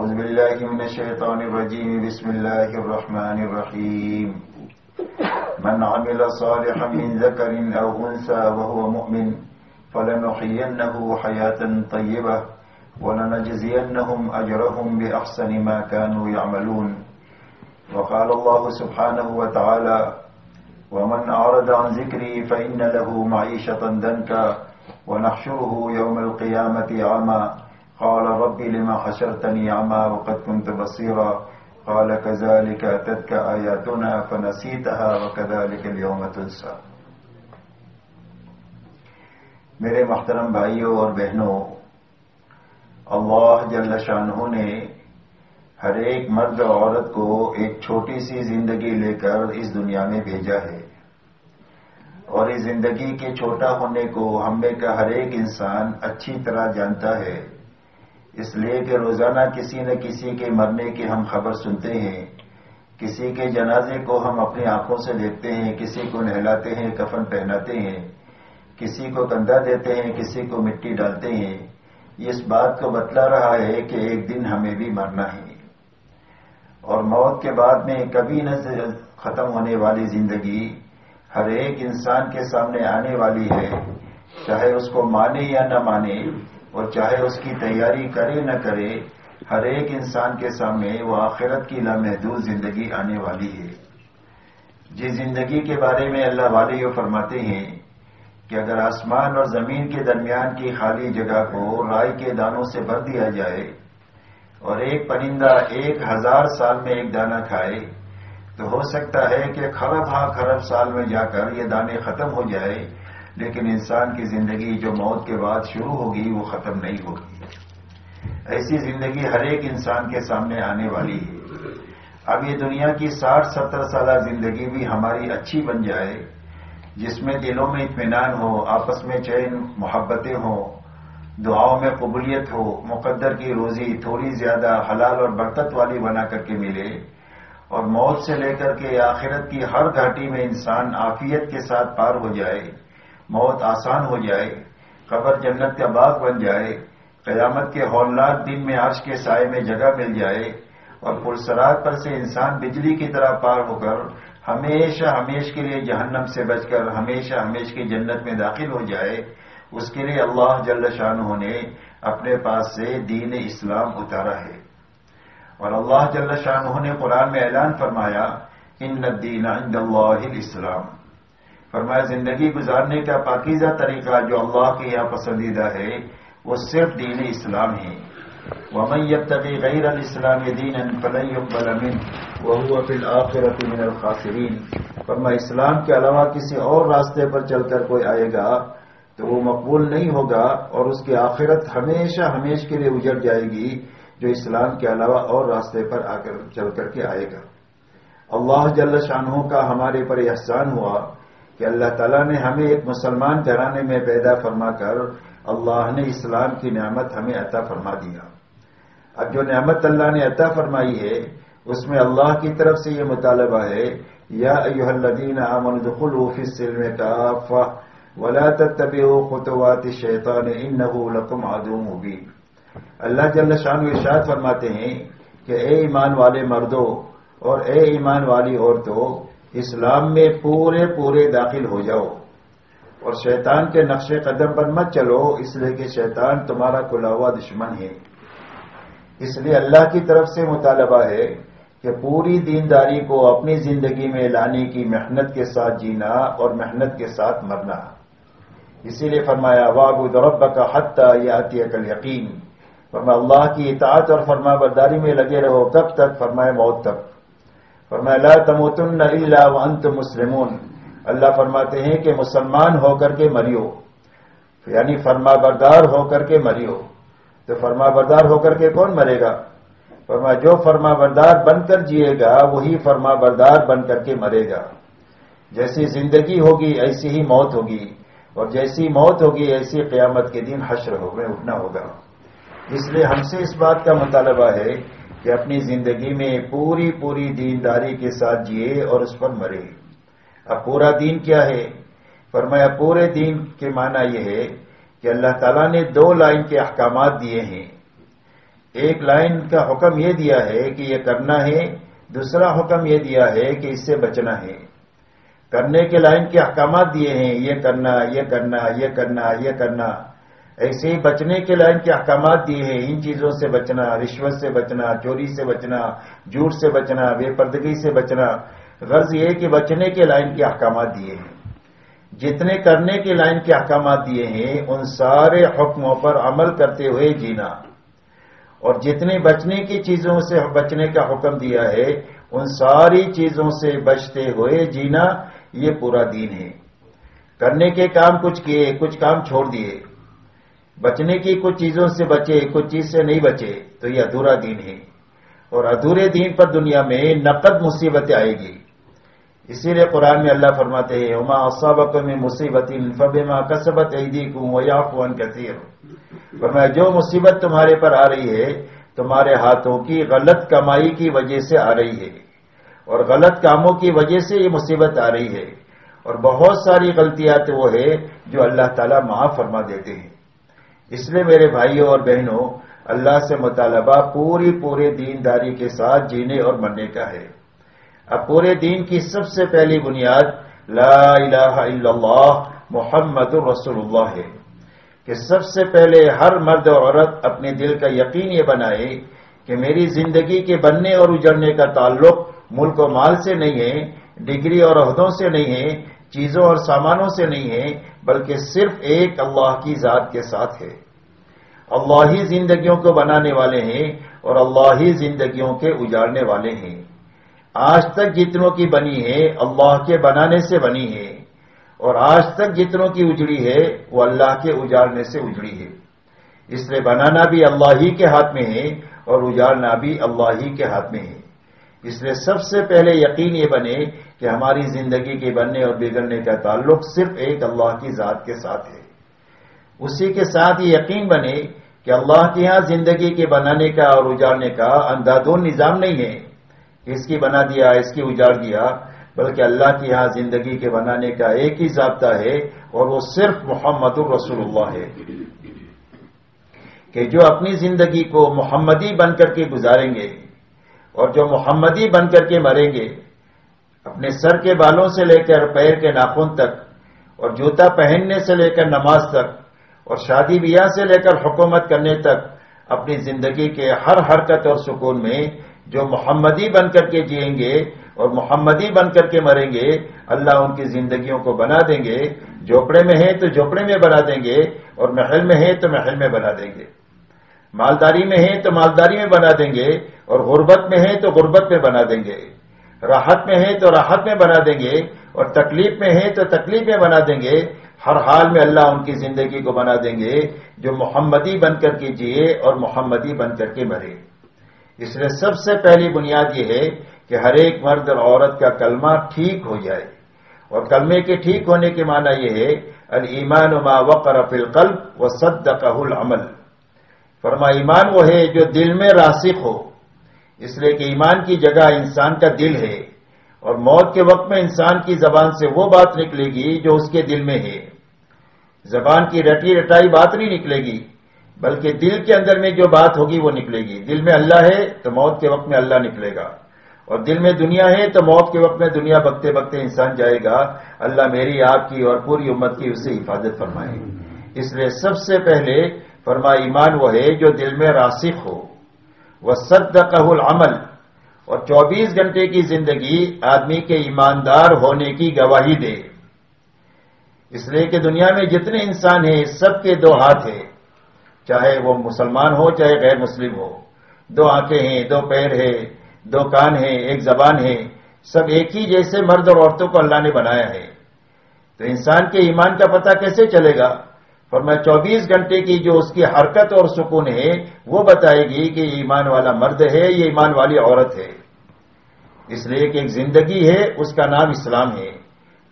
أعوذ بالله من الشيطان الرجيم بسم الله الرحمن الرحيم من عمل صالحا من ذكر أو أنثى وهو مؤمن فلنحيينه حياة طيبة ولنجزينهم أجرهم بأحسن ما كانوا يعملون وقال الله سبحانه وتعالى ومن أعرض عن ذكري فإن له معيشة ضنكا ونحشره يوم القيامة أعمى قال رب لما حشرتني أعمى وقد كنت بصيرا قال كذلك أتتك آياتنا فنسيتها وكذلك اليوم تنسى. میرے محترم بھائیوں اور بہنوں، اللہ جل شانہ نے ہر ایک مرد اور عورت کو ایک چھوٹی سی زندگی لے کر اس دنیا میں بھیجا ہے، اور اس زندگی کے چھوٹا ہونے کو ہم میں کا ہر ایک انسان اچھی طرح جانتا ہے، اس لیے کہ روزانہ کسی نہ کسی کے مرنے کی ہم خبر سنتے ہیں، کسی کے جنازے کو ہم اپنی آنکھوں سے دیکھتے ہیں، کسی کو نہلاتے ہیں، کفن پہناتے ہیں، کسی کو کندھا دیتے ہیں، کسی کو مٹی ڈالتے ہیں. یہ اس بات کو بتلا رہا ہے کہ ایک دن ہمیں بھی مرنا ہے، اور موت کے بعد میں کبھی نہ ختم ہونے والی زندگی ہر ایک انسان کے سامنے آنے والی ہے، چاہے اس کو مانے یا نہ مانے، اور چاہے اس کی تیاری کرے نہ کرے، ہر ایک انسان کے سامنے وہ آخرت کی لامحدود زندگی آنے والی ہے. جس زندگی کے بارے میں اللہ والے یہ فرماتے ہیں کہ اگر آسمان اور زمین کے درمیان کی خالی جگہ کو رائی کے دانوں سے بھر دیا جائے اور ایک پرندہ 1000 سال میں ایک دانہ کھائے تو ہو سکتا ہے کہ خرب سال میں جا کر یہ دانے ختم ہو جائے، لیکن انسان کی زندگی جو موت کے بعد شروع ہوگی وہ ختم نہیں ہوگی. ایسی زندگی ہر ایک انسان کے سامنے آنے والی ہے. اب یہ دنیا کی 60-70 سالہ زندگی بھی ہماری اچھی بن جائے، جس میں دلوں میں اطمینان ہو، آپس میں چین محبتیں ہوں، دعاؤں میں قبولیت ہو، مقدر کی روزی تھوڑی زیادہ حلال اور برکت والی بنا کر کے ملے، اور موت سے لے کر کے آخرت کی ہر گھاٹی میں انسان عافیت کے ساتھ پار ہو جائے، موت آسان ہو جائے، قبر جنت کا باغ بن جائے، قیامت کے ہولناک دن میں عرش کے سائے میں جگہ مل جائے، اور پرسرات پر سے انسان بجلی کی طرح پار ہو کر ہمیشہ ہمیش کے لیے جہنم سے بچ کر ہمیشہ ہمیش کی جنت میں داخل ہو جائے، اس کے لیے اللہ جل شانہ نے اپنے پاس سے دین اسلام اتارا ہے. اور اللہ جل شانہ نے قرآن میں اعلان فرمایا ان الدین عند اللہ الاسلام، فرمایا زندگی گزارنے کا پاکیزہ طریقہ جو اللہ کے یہاں پسندیدہ ہے وہ صرف دین اسلام ہے. وَمَن يَبْتَغِي غَيْرَ الْإِسْلَامِ دِينًا فَلَن يُقْبَلَ مِنْهُ وَهُوَ فِي الْآخِرَةِ مِنَ الْخَاسِرِينَ. فرمایا اسلام کے علاوہ کسی اور راستے پر چل کر کوئی آئے گا تو وہ مقبول نہیں ہوگا، اور اس کی آخرت ہمیشہ ہمیش کے لیے اجڑ جائے گی جو اسلام کے علاوہ اور راستے پر چل کر کے آئے گا. اللہ جل شانہ کا ہمارے پر احسان ہوا کہ اللہ تعالیٰ نے ہمیں ایک مسلمان گھرانے میں پیدا فرما کر اللہ نے اسلام کی نعمت ہمیں عطا فرما دیا. اب جو نعمت اللہ نے عطا فرمائی ہے اس میں اللہ کی طرف سے یہ مطالبہ ہے یا ایھا الذین آمنوا ادخلوا فی السلم کافۃ ولا تتبعوا خطوات الشیطان انہ لکم عدو مبین. اللہ جل شانہ ارشاد فرماتے ہیں کہ اے ایمان والے مردوں اور اے ایمان والی عورتوں، اسلام میں پورے داخل ہو جاؤ، اور شیطان کے نقش قدم پر مت چلو، اس لیے کہ شیطان تمہارا کھلا ہوا دشمن ہے. اس لیے اللہ کی طرف سے مطالبہ ہے کہ پوری دینداری کو اپنی زندگی میں لانے کی محنت کے ساتھ جینا اور محنت کے ساتھ مرنا. اسی لیے فرمایا وَاعْبُدْ رَبَّكَ حَتَّى يَأْتِيَكَ الْيَقِينُ، فرمایا اللہ کی اطاعت اور فرما برداری میں لگے رہو. کب تک؟ فرمایا موت تک. فرمایا لا تموتن الا وانتم مسلمون، اللہ فرماتے ہیں کہ مسلمان ہو کر کے مریو، یعنی فرما بردار ہو کر کے مریو. تو فرما بردار ہو کر کے کون مرے گا؟ فرمایا جو فرما بردار بن کر جیے گا وہی فرما بردار بن کر کے مرے گا. جیسی زندگی ہوگی ایسی ہی موت ہوگی، اور جیسی موت ہوگی ایسی قیامت کے دن حشر میں اٹھنا ہوگا. اس لیے ہم سے اس بات کا مطالبہ ہے کہ اپنی زندگی میں پوری دینداری کے ساتھ جیے اور اس پر مرے. اب پورا دین کیا ہے؟ فرمایا پورے دین کے معنی یہ ہے کہ اللہ تعالیٰ نے 2 لائن کے احکامات دیے ہیں. ایک لائن کا حکم یہ دیا ہے کہ یہ کرنا ہے، دوسرا حکم یہ دیا ہے کہ اس سے بچنا ہے۔ کرنے کے لائن کے احکامات دیے ہیں، یہ کرنا، یہ کرنا، یہ کرنا، یہ کرنا۔ ایسے ہی بچنے کے لائن کے احکامات دیے ہیں، ان چیزوں سے بچنا، رشوت سے بچنا، چوری سے بچنا، جھوٹ سے بچنا، بے پردگی سے بچنا۔ غرض یہ کہ بچنے کے لائن کے احکامات دیے ہیں۔ جتنے کرنے کے لائن کے احکامات دیے ہیں ان سارے حکموں پر عمل کرتے ہوئے جینا، اور جتنے بچنے کی چیزوں سے بچنے کا حکم دیا ہے ان ساری چیزوں سے بچتے ہوئے جینا، یہ پورا دین ہے۔ کرنے کے کام کچھ کیے، کچھ کام چھوڑ دیے، بچنے کی کچھ چیزوں سے بچے، کچھ چیز سے نہیں بچے، تو یہ ادھورا دین ہے۔ اور ادھورے دین پر دنیا میں نقد مصیبتیں آئے گی۔ اسی لیے قرآن میں اللہ فرماتے ہیں وما اصابکم من مصیبت فبما کسبت ایدیکم ویعفو عن کثیر۔ فرمایا جو مصیبت تمہارے پر آ رہی ہے تمہارے ہاتھوں کی غلط کمائی کی وجہ سے آ رہی ہے، اور غلط کاموں کی وجہ سے یہ مصیبت آ رہی ہے، اور بہت ساری غلطیات وہ ہے جو اللہ تعالیٰ معاف فرما دیتے ہیں۔ اس لیے میرے بھائیوں اور بہنوں، اللہ سے مطالبہ پورے دینداری کے ساتھ جینے اور مرنے کا ہے۔ اب پورے دین کی سب سے پہلی بنیاد لا الہ الا اللہ محمد رسول اللہ ہے، کہ سب سے پہلے ہر مرد اور عورت اپنے دل کا یقین یہ بنائے کہ میری زندگی کے بننے اور اجڑنے کا تعلق ملک و مال سے نہیں ہے، ڈگری اور عہدوں سے نہیں ہے، چیزوں اور سامانوں سے نہیں ہے، بلکہ صرف ایک اللہ کی ذات کے ساتھ ہے۔ اللہ ہی زندگیوں کو بنانے والے ہیں اور اللہ ہی زندگیوں کے اجاڑنے والے ہیں۔ آج تک جتنوں کی بنی ہے اللہ کے بنانے سے بنی ہے، اور آج تک جتنوں کی اجڑی ہے وہ اللہ کے اجاڑنے سے اجڑی ہے۔ اس لیے بنانا بھی اللہ ہی کے ہاتھ میں ہے اور اجاڑنا بھی اللہ ہی کے ہاتھ میں ہے۔ اس لیے سب سے پہلے یقین یہ بنے کہ ہماری زندگی کے بننے اور بگڑنے کا تعلق صرف ایک اللہ کی ذات کے ساتھ ہے۔ اسی کے ساتھ یہ یقین بنے کہ اللہ کے ہاں زندگی کے بنانے کا اور اجاڑنے کا اندھادھند نظام نہیں ہے، اس کی بنا دیا، اس کی اجاڑ دیا، بلکہ اللہ کے ہاں زندگی کے بنانے کا ایک ہی ضابطہ ہے، اور وہ صرف محمد رسول اللہ ہے، کہ جو اپنی زندگی کو محمدی بن کر کے گزاریں گے اور جو محمدی بن کر کے مریں گے، اپنے سر کے بالوں سے لے کر پیر کے ناخن تک، اور جوتا پہننے سے لے کر نماز تک، اور شادی بیاہ سے لے کر حکومت کرنے تک، اپنی زندگی کے ہر حرکت اور سکون میں جو محمدی بن کر کے جئیں گے اور محمدی بن کر کے مریں گے، اللہ ان کی زندگیوں کو بنا دیں گے۔ جھوپڑے میں ہیں تو جھوپڑے میں بنا دیں گے، اور محل میں ہیں تو محل میں بنا دیں گے، مالداری میں ہیں تو مالداری میں بنا دیں گے، اور غربت میں ہیں تو غربت میں بنا دیں گے، راحت میں ہیں تو راحت میں بنا دیں گے، اور تکلیف میں ہیں تو تکلیف میں بنا دیں گے۔ ہر حال میں اللہ ان کی زندگی کو بنا دیں گے جو محمدی بن کر کے جیے اور محمدی بن کر کے مرے۔ اس لیے سب سے پہلی بنیاد یہ ہے کہ ہر ایک مرد اور عورت کا کلمہ ٹھیک ہو جائے، اور کلمے کے ٹھیک ہونے کے معنی یہ ہے الایمان ما وقر فی القلب وصدقہ العمل۔ فرما ایمان وہ ہے جو دل میں راسخ ہو، اس لیے کہ ایمان کی جگہ انسان کا دل ہے، اور موت کے وقت میں انسان کی زبان سے وہ بات نکلے گی جو اس کے دل میں ہے۔ زبان کی رٹی رٹائی بات نہیں نکلے گی، بلکہ دل کے اندر میں جو بات ہوگی وہ نکلے گی۔ دل میں اللہ ہے تو موت کے وقت میں اللہ نکلے گا، اور دل میں دنیا ہے تو موت کے وقت میں دنیا بکتے بکتے انسان جائے گا۔ اللہ میری آپ کی اور پوری امت کی اسے حفاظت فرمائے۔ اس لیے سب سے پہلے فرما ایمان وہ ہے جو دل میں راسخ ہو، وصدقہ العمل، اور 24 گھنٹے کی زندگی آدمی کے ایماندار ہونے کی گواہی دے۔ اس لیے کہ دنیا میں جتنے انسان ہیں سب کے دو ہاتھ ہیں، چاہے وہ مسلمان ہو چاہے غیر مسلم ہو، دو آنکھیں ہیں، دو پیر ہیں، دو کان ہیں، ایک زبان ہے، سب ایک ہی جیسے مرد اور عورتوں کو اللہ نے بنایا ہے۔ تو انسان کے ایمان کا پتہ کیسے چلے گا؟ فرمایا 24 گھنٹے کی جو اس کی حرکت اور سکون ہے وہ بتائے گی کہ یہ ایمان والا مرد ہے، یہ ایمان والی عورت ہے۔ اس لیے کہ ایک زندگی ہے، اس کا نام اسلام ہے۔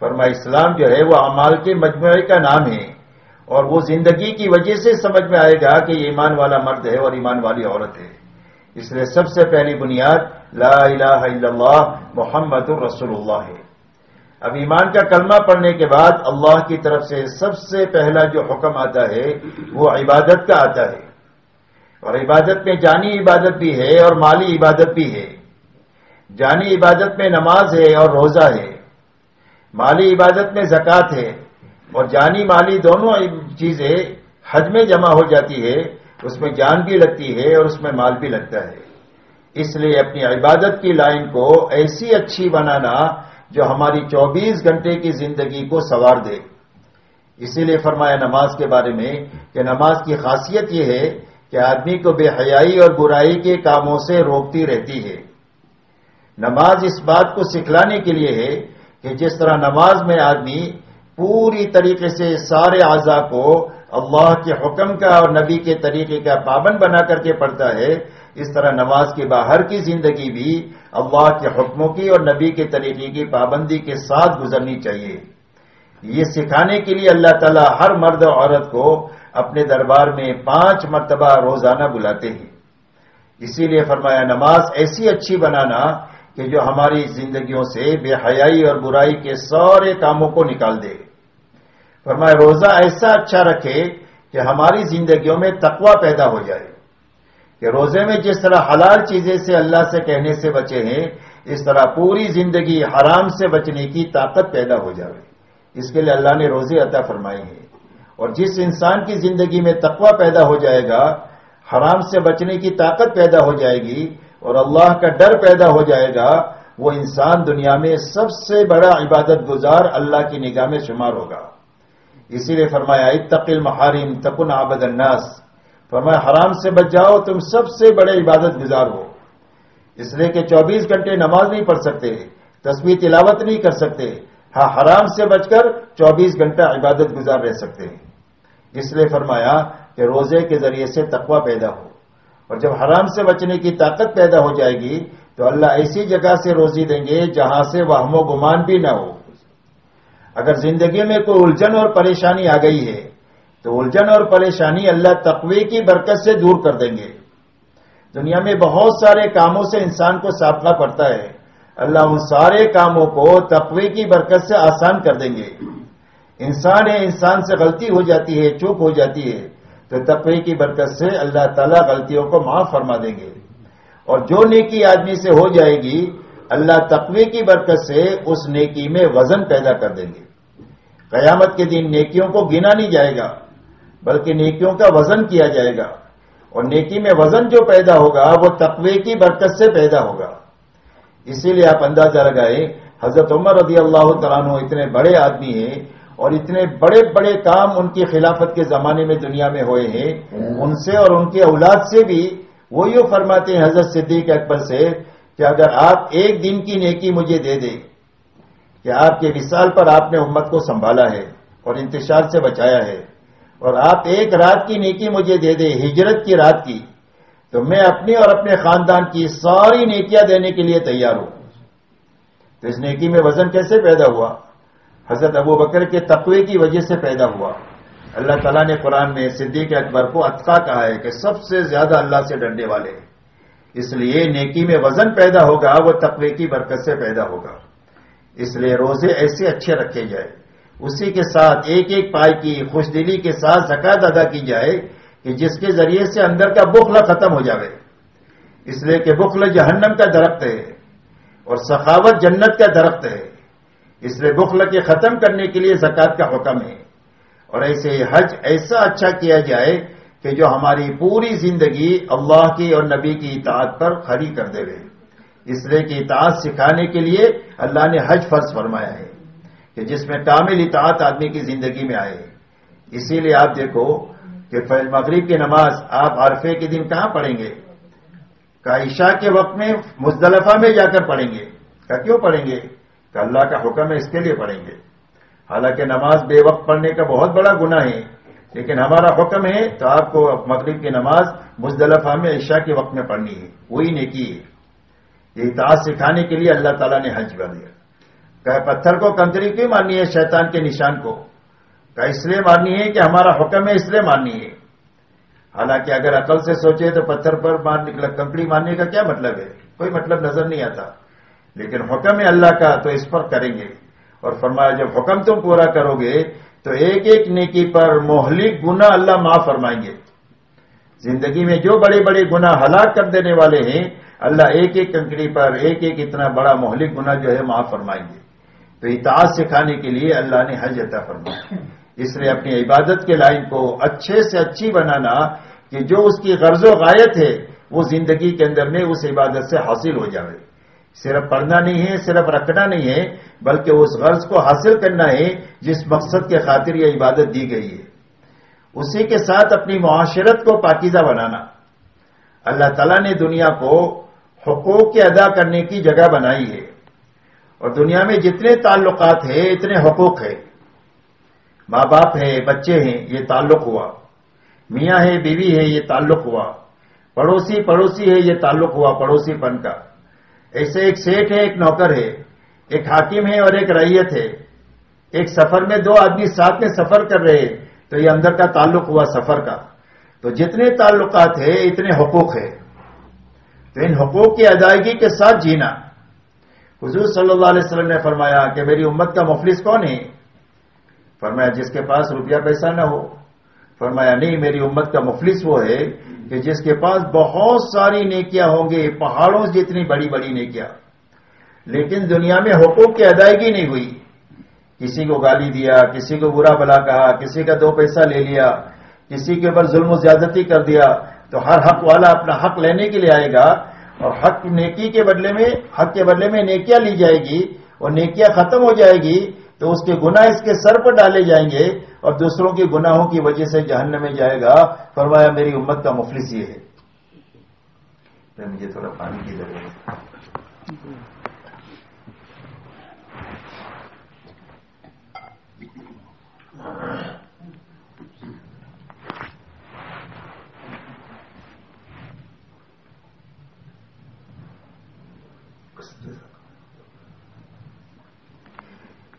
فرمایا اسلام جو ہے وہ اعمال کے مجموعے کا نام ہے، اور وہ زندگی کی وجہ سے سمجھ میں آئے گا کہ یہ ایمان والا مرد ہے اور ایمان والی عورت ہے۔ اس لیے سب سے پہلی بنیاد لا الہ الا اللہ محمد رسول اللہ ہے۔ اب ایمان کا کلمہ پڑھنے کے بعد اللہ کی طرف سے سب سے پہلا جو حکم آتا ہے وہ عبادت کا آتا ہے۔ اور عبادت میں جانی عبادت بھی ہے اور مالی عبادت بھی ہے. جانی عبادت میں نماز ہے اور روزہ ہے. مالی عبادت میں زکوٰۃ ہے. اور جانی مالی دونوں چیزیں حج میں جمع ہو جاتی ہے. اس میں جان بھی لگتی ہے اور اس میں مال بھی لگتا ہے. اس لیے اپنی عبادت کی لائن کو ایسی اچھی بنانا جو ہماری 24 گھنٹے کی زندگی کو سنوار دے. اسی لیے فرمایا نماز کے بارے میں کہ نماز کی خاصیت یہ ہے کہ آدمی کو بے حیائی اور برائی کے کاموں سے روکتی رہتی ہے. نماز اس بات کو سکھلانے کے لیے ہے کہ جس طرح نماز میں آدمی پوری طریقے سے سارے اعضاء کو اللہ کے حکم کا اور نبی کے طریقے کا پابند بنا کر کے پڑھتا ہے، اس طرح نماز کے باہر کی زندگی بھی اللہ کے حکموں کی اور نبی کے طریقے کی پابندی کے ساتھ گزرنی چاہیے. یہ سکھانے کے لیے اللہ تعالیٰ ہر مرد و عورت کو اپنے دربار میں 5 مرتبہ روزانہ بلاتے ہیں. اسی لیے فرمایا نماز ایسی اچھی بنانا کہ جو ہماری زندگیوں سے بے حیائی اور برائی کے سارے کاموں کو نکال دے. فرمایا روزہ ایسا اچھا رکھے کہ ہماری زندگیوں میں تقوی پیدا ہو جائے، کہ روزے میں جس طرح حلال چیزیں سے اللہ سے کہنے سے بچے ہیں، اس طرح پوری زندگی حرام سے بچنے کی طاقت پیدا ہو جائے. اس کے لیے اللہ نے روزے عطا فرمائے ہیں. اور جس انسان کی زندگی میں تقوی پیدا ہو جائے گا، حرام سے بچنے کی طاقت پیدا ہو جائے گی اور اللہ کا ڈر پیدا ہو جائے گا، وہ انسان دنیا میں سب سے بڑا عبادت گزار اللہ کی نگاہ میں شمار ہوگا. اسی لیے فرمایا اتق المحارم تکن عبد الناس. فرمایا حرام سے بچ جاؤ، تم سب سے بڑے عبادت گزار ہو. اس لیے کہ 24 گھنٹے نماز نہیں پڑھ سکتے، تسبیح تلاوت نہیں کر سکتے، ہاں حرام سے بچ کر 24 گھنٹہ عبادت گزار رہ سکتے ہیں. اس لیے فرمایا کہ روزے کے ذریعے سے تقوی پیدا ہو. اور جب حرام سے بچنے کی طاقت پیدا ہو جائے گی تو اللہ ایسی جگہ سے روزی دیں گے جہاں سے وہم و گمان بھی نہ ہو. اگر زندگی میں کوئی الجھن اور پریشانی آ گئی ہے تو الجھن اور پریشانی اللہ تقوی کی برکت سے دور کر دیں گے. دنیا میں بہت سارے کاموں سے انسان کو سابقہ پڑتا ہے، اللہ ان سارے کاموں کو تقوی کی برکت سے آسان کر دیں گے. انسان ہے، انسان سے غلطی ہو جاتی ہے، چوک ہو جاتی ہے، تو تقوی کی برکت سے اللہ تعالیٰ غلطیوں کو معاف فرما دیں گے. اور جو نیکی آدمی سے ہو جائے گی اللہ تقوی کی برکت سے اس نیکی میں وزن پیدا کر دیں گے. قیامت کے دن نیکیوں کو گنا نہیں جائے گا بلکہ نیکیوں کا وزن کیا جائے گا. اور نیکی میں وزن جو پیدا ہوگا وہ تقوی کی برکت سے پیدا ہوگا. اسی لیے آپ اندازہ لگائیں حضرت عمر رضی اللہ تعالیٰ عنہ اتنے بڑے آدمی ہیں اور اتنے بڑے بڑے کام ان کی خلافت کے زمانے میں دنیا میں ہوئے ہیں. ان سے اور ان کی اولاد سے بھی وہ یوں فرماتے ہیں حضرت صدیق اکبر سے کہ اگر آپ ایک دن کی نیکی مجھے دے دیں کہ آپ کے وصال پر آپ نے امت کو سنبھالا ہے اور انتشار سے بچایا ہے، اور آپ ایک رات کی نیکی مجھے دے دیں ہجرت کی رات کی، تو میں اپنی اور اپنے خاندان کی ساری نیکیاں دینے کے لیے تیار ہوں. تو اس نیکی میں وزن کیسے پیدا ہوا؟ حضرت ابو بکر کے تقوی کی وجہ سے پیدا ہوا. اللہ تعالیٰ نے قرآن میں صدیق اکبر کو اتقا کہا ہے کہ سب سے زیادہ اللہ سے ڈرنے والے. اس لیے نیکی میں وزن پیدا ہوگا وہ تقوی کی برکت سے پیدا ہوگا. اس لیے روزے ایسے اچھے رکھے جائے، اسی کے ساتھ ایک ایک پائی کی خوش دلی کے ساتھ زکوٰۃ ادا کی جائے کہ جس کے ذریعے سے اندر کا بخل ختم ہو جائے. اس لیے کہ بخل جہنم کا درخت ہے اور سخاوت جنت کا درخت ہے. اس لیے بخل کے ختم کرنے کے لیے زکوٰۃ کا حکم ہے. اور ایسے حج ایسا اچھا کیا جائے کہ جو ہماری پوری زندگی اللہ کی اور نبی کی اطاعت پر کھڑی کر دے. اس لیے کہ اطاعت سکھانے کے لیے اللہ نے حج فرض فرمایا ہے کہ جس میں کامل اطاعت آدمی کی زندگی میں آئے. اسی لیے آپ دیکھو کہ مغرب کی نماز آپ عرفے کے دن کہاں پڑھیں گے؟ کہ عشاء کے وقت میں مزدلفہ میں جا کر پڑھیں گے. کہ کیوں پڑھیں گے؟ کہ اللہ کا حکم ہے اس کے لیے پڑھیں گے. حالانکہ نماز بے وقت پڑھنے کا بہت بڑا گناہ ہے، لیکن ہمارا حکم ہے تو آپ کو مغرب کی نماز مزدلفہ میں عشاء کے وقت میں پڑھنی ہے، وہی نیکی ہے. یہ اطاعت سکھانے کے لیے اللہ تعالیٰ نے حج کر دیا. کہ پتھر کو کنکری کیوں ماننی ہے؟ شیطان کے نشان کو. کہ اس لیے ماننی ہے کہ ہمارا حکم ہے اس لیے ماننی ہے. حالانکہ اگر عقل سے سوچے تو پتھر پر کنکری ماننے کا کیا مطلب ہے؟ کوئی مطلب نظر نہیں آتا. لیکن حکم ہے اللہ کا تو اس پر کریں گے. اور فرمایا جب حکم تم پورا کرو گے تو ایک ایک نیکی پر مہلک گناہ اللہ معاف فرمائیں گے. زندگی میں جو بڑے بڑے گناہ ہلاک کر دینے والے ہیں، اللہ ایک ایک کنکڑی پر ایک ایک اتنا بڑا مہلک گناہ جو ہے معاف فرمائیں گے. تو اطاعت سکھانے کے لیے اللہ نے حج عطا فرمایا. اس لیے اپنی عبادت کے لائن کو اچھے سے اچھی بنانا کہ جو اس کی غرض و غایت ہے وہ زندگی کے اندر میں اس عبادت سے حاصل ہو جائے. صرف پڑھنا نہیں ہے، صرف رکھنا نہیں ہے، بلکہ اس غرض کو حاصل کرنا ہے جس مقصد کے خاطر یہ عبادت دی گئی ہے. اسی کے ساتھ اپنی معاشرت کو پاکیزہ بنانا. اللہ تعالیٰ نے دنیا کو حقوق کے ادا کرنے کی جگہ بنائی ہے، اور دنیا میں جتنے تعلقات ہیں اتنے حقوق ہیں. ماں باپ ہے، بچے ہیں، یہ تعلق ہوا. میاں ہے، بیوی ہے، یہ تعلق ہوا. پڑوسی ہے، یہ تعلق ہوا پڑوسی پن کا. ایسے ایک سیٹ ہے، ایک نوکر ہے، ایک حاکم ہے اور ایک رعیت ہے. ایک سفر میں دو آدمی ساتھ میں سفر کر رہے ہیں تو یہ اندر کا تعلق ہوا سفر کا. تو جتنے تعلقات ہیں اتنے حقوق ہیں. تو ان حقوق کی ادائیگی کے ساتھ جینا. حضور صلی اللہ علیہ وسلم نے فرمایا کہ میری امت کا مفلس کون ہے؟ فرمایا جس کے پاس روپیہ پیسہ نہ ہو. فرمایا نہیں، میری امت کا مفلس وہ ہے کہ جس کے پاس بہت ساری نیکیاں ہوں گے، پہاڑوں جتنی بڑی بڑی نیکیاں، لیکن دنیا میں حقوق کی ادائیگی نہیں ہوئی. کسی کو گالی دیا، کسی کو برا بھلا کہا، کسی کا 2 پیسہ لے لیا، کسی کے اوپر ظلم و زیادتی کر دیا. تو ہر حق والا اپنا حق لینے کے لیے آئے گا، اور حق کے بدلے میں نیکیاں لی جائے گی، اور نیکیاں ختم ہو جائے گی تو اس کے گناہ اس کے سر پر ڈالے جائیں گے اور دوسروں کے گناہوں کی وجہ سے جہنم میں جائے گا. فرمایا میری امت کا مفلس یہ ہے. مجھے تھوڑا پانی کی ضرورت ہے.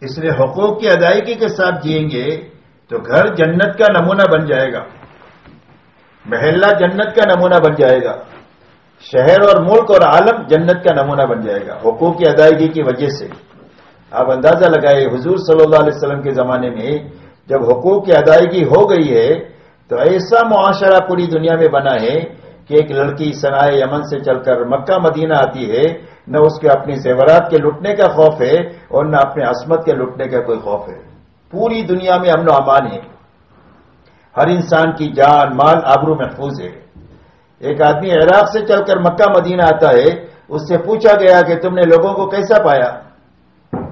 اس لیے حقوق کی ادائیگی کے ساتھ جئیں گے تو گھر جنت کا نمونہ بن جائے گا، محلہ جنت کا نمونہ بن جائے گا، شہر اور ملک اور عالم جنت کا نمونہ بن جائے گا حقوق کی ادائیگی کی وجہ سے. آپ اندازہ لگائے حضور صلی اللہ علیہ وسلم کے زمانے میں جب حقوق کی ادائیگی ہو گئی ہے تو ایسا معاشرہ پوری دنیا میں بنا ہے کہ ایک لڑکی صنائے یمن سے چل کر مکہ مدینہ آتی ہے، نہ اس کے اپنی زیورات کے لٹنے کا خوف ہے اور نہ اپنے عصمت کے لٹنے کا کوئی خوف ہے. پوری دنیا میں امن و امان ہے، ہر انسان کی جان مال آبرو محفوظ ہے. ایک آدمی عراق سے چل کر مکہ مدینہ آتا ہے، اس سے پوچھا گیا کہ تم نے لوگوں کو کیسا پایا؟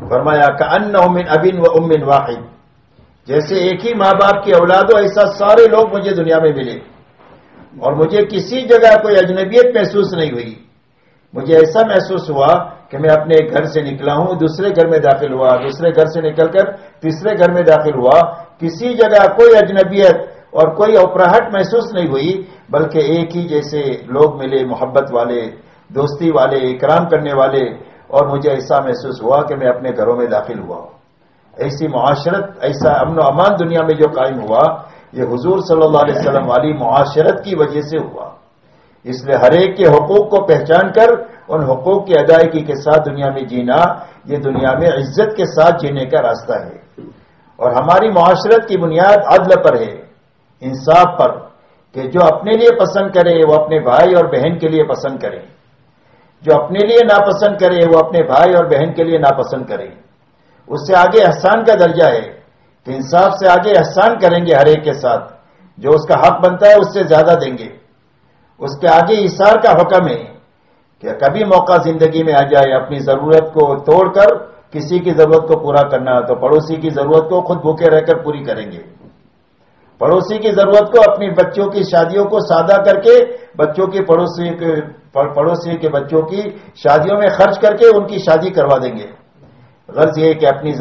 فرمایا کأنہم من اب و ام واحد، جیسے ایک ہی ماں باپ کی اولاد ہو ایسا سارے لوگ مجھے دنیا میں ملے، اور مجھے کسی جگہ کوئی اجنبیت محسوس نہیں ہوئی. مجھے ایسا محسوس ہوا کہ میں اپنے گھر سے نکلا ہوں، دوسرے گھر میں داخل ہوا، دوسرے گھر سے نکل کر تیسرے گھر میں داخل ہوا. کسی جگہ کوئی اجنبیت اور کوئی اوپراہٹ محسوس نہیں ہوئی، بلکہ ایک ہی جیسے لوگ ملے، محبت والے، دوستی والے، اکرام کرنے والے. اور مجھے ایسا محسوس ہوا کہ میں اپنے گھروں میں داخل ہوا. ایسی معاشرت، ایسا امن و امان دنیا میں جو قائم ہوا، یہ حضور صلی اللہ علیہ وسلم والی معاشرت کی وجہ سے ہوا. اس لیے ہر ایک کے حقوق کو پہچان کر ان حقوق کی ادائیگی کے ساتھ دنیا میں جینا، یہ دنیا میں عزت کے ساتھ جینے کا راستہ ہے. اور ہماری معاشرت کی بنیاد عدل پر ہے، انصاف پر، کہ جو اپنے لیے پسند کرے وہ اپنے بھائی اور بہن کے لیے پسند کرے، جو اپنے لیے ناپسند کرے وہ اپنے بھائی اور بہن کے لیے ناپسند کرے. اس سے آگے احسان کا درجہ ہے کہ انصاف سے آگے احسان کریں گے ہر ایک کے ساتھ، جو اس کا حق بنتا ہے اس سے زیادہ دیں گے. اس کے آگے ایثار کا حکم ہے کہ کبھی موقع زندگی میں آ جائے اپنی ضرورت کو توڑ کر کسی کی ضرورت کو پورا کرنا، تو پڑوسی کی ضرورت کو خود بھوکے رہ کر پوری کریں گے. پڑوسی کی ضرورت کو اپنی بچوں کی شادیوں کو سادہ کر کے پڑوسی کے بچوں کی شادیوں میں خرچ کر کے ان کی شادی کروا دیں گے. غرض یہ کہ اپنی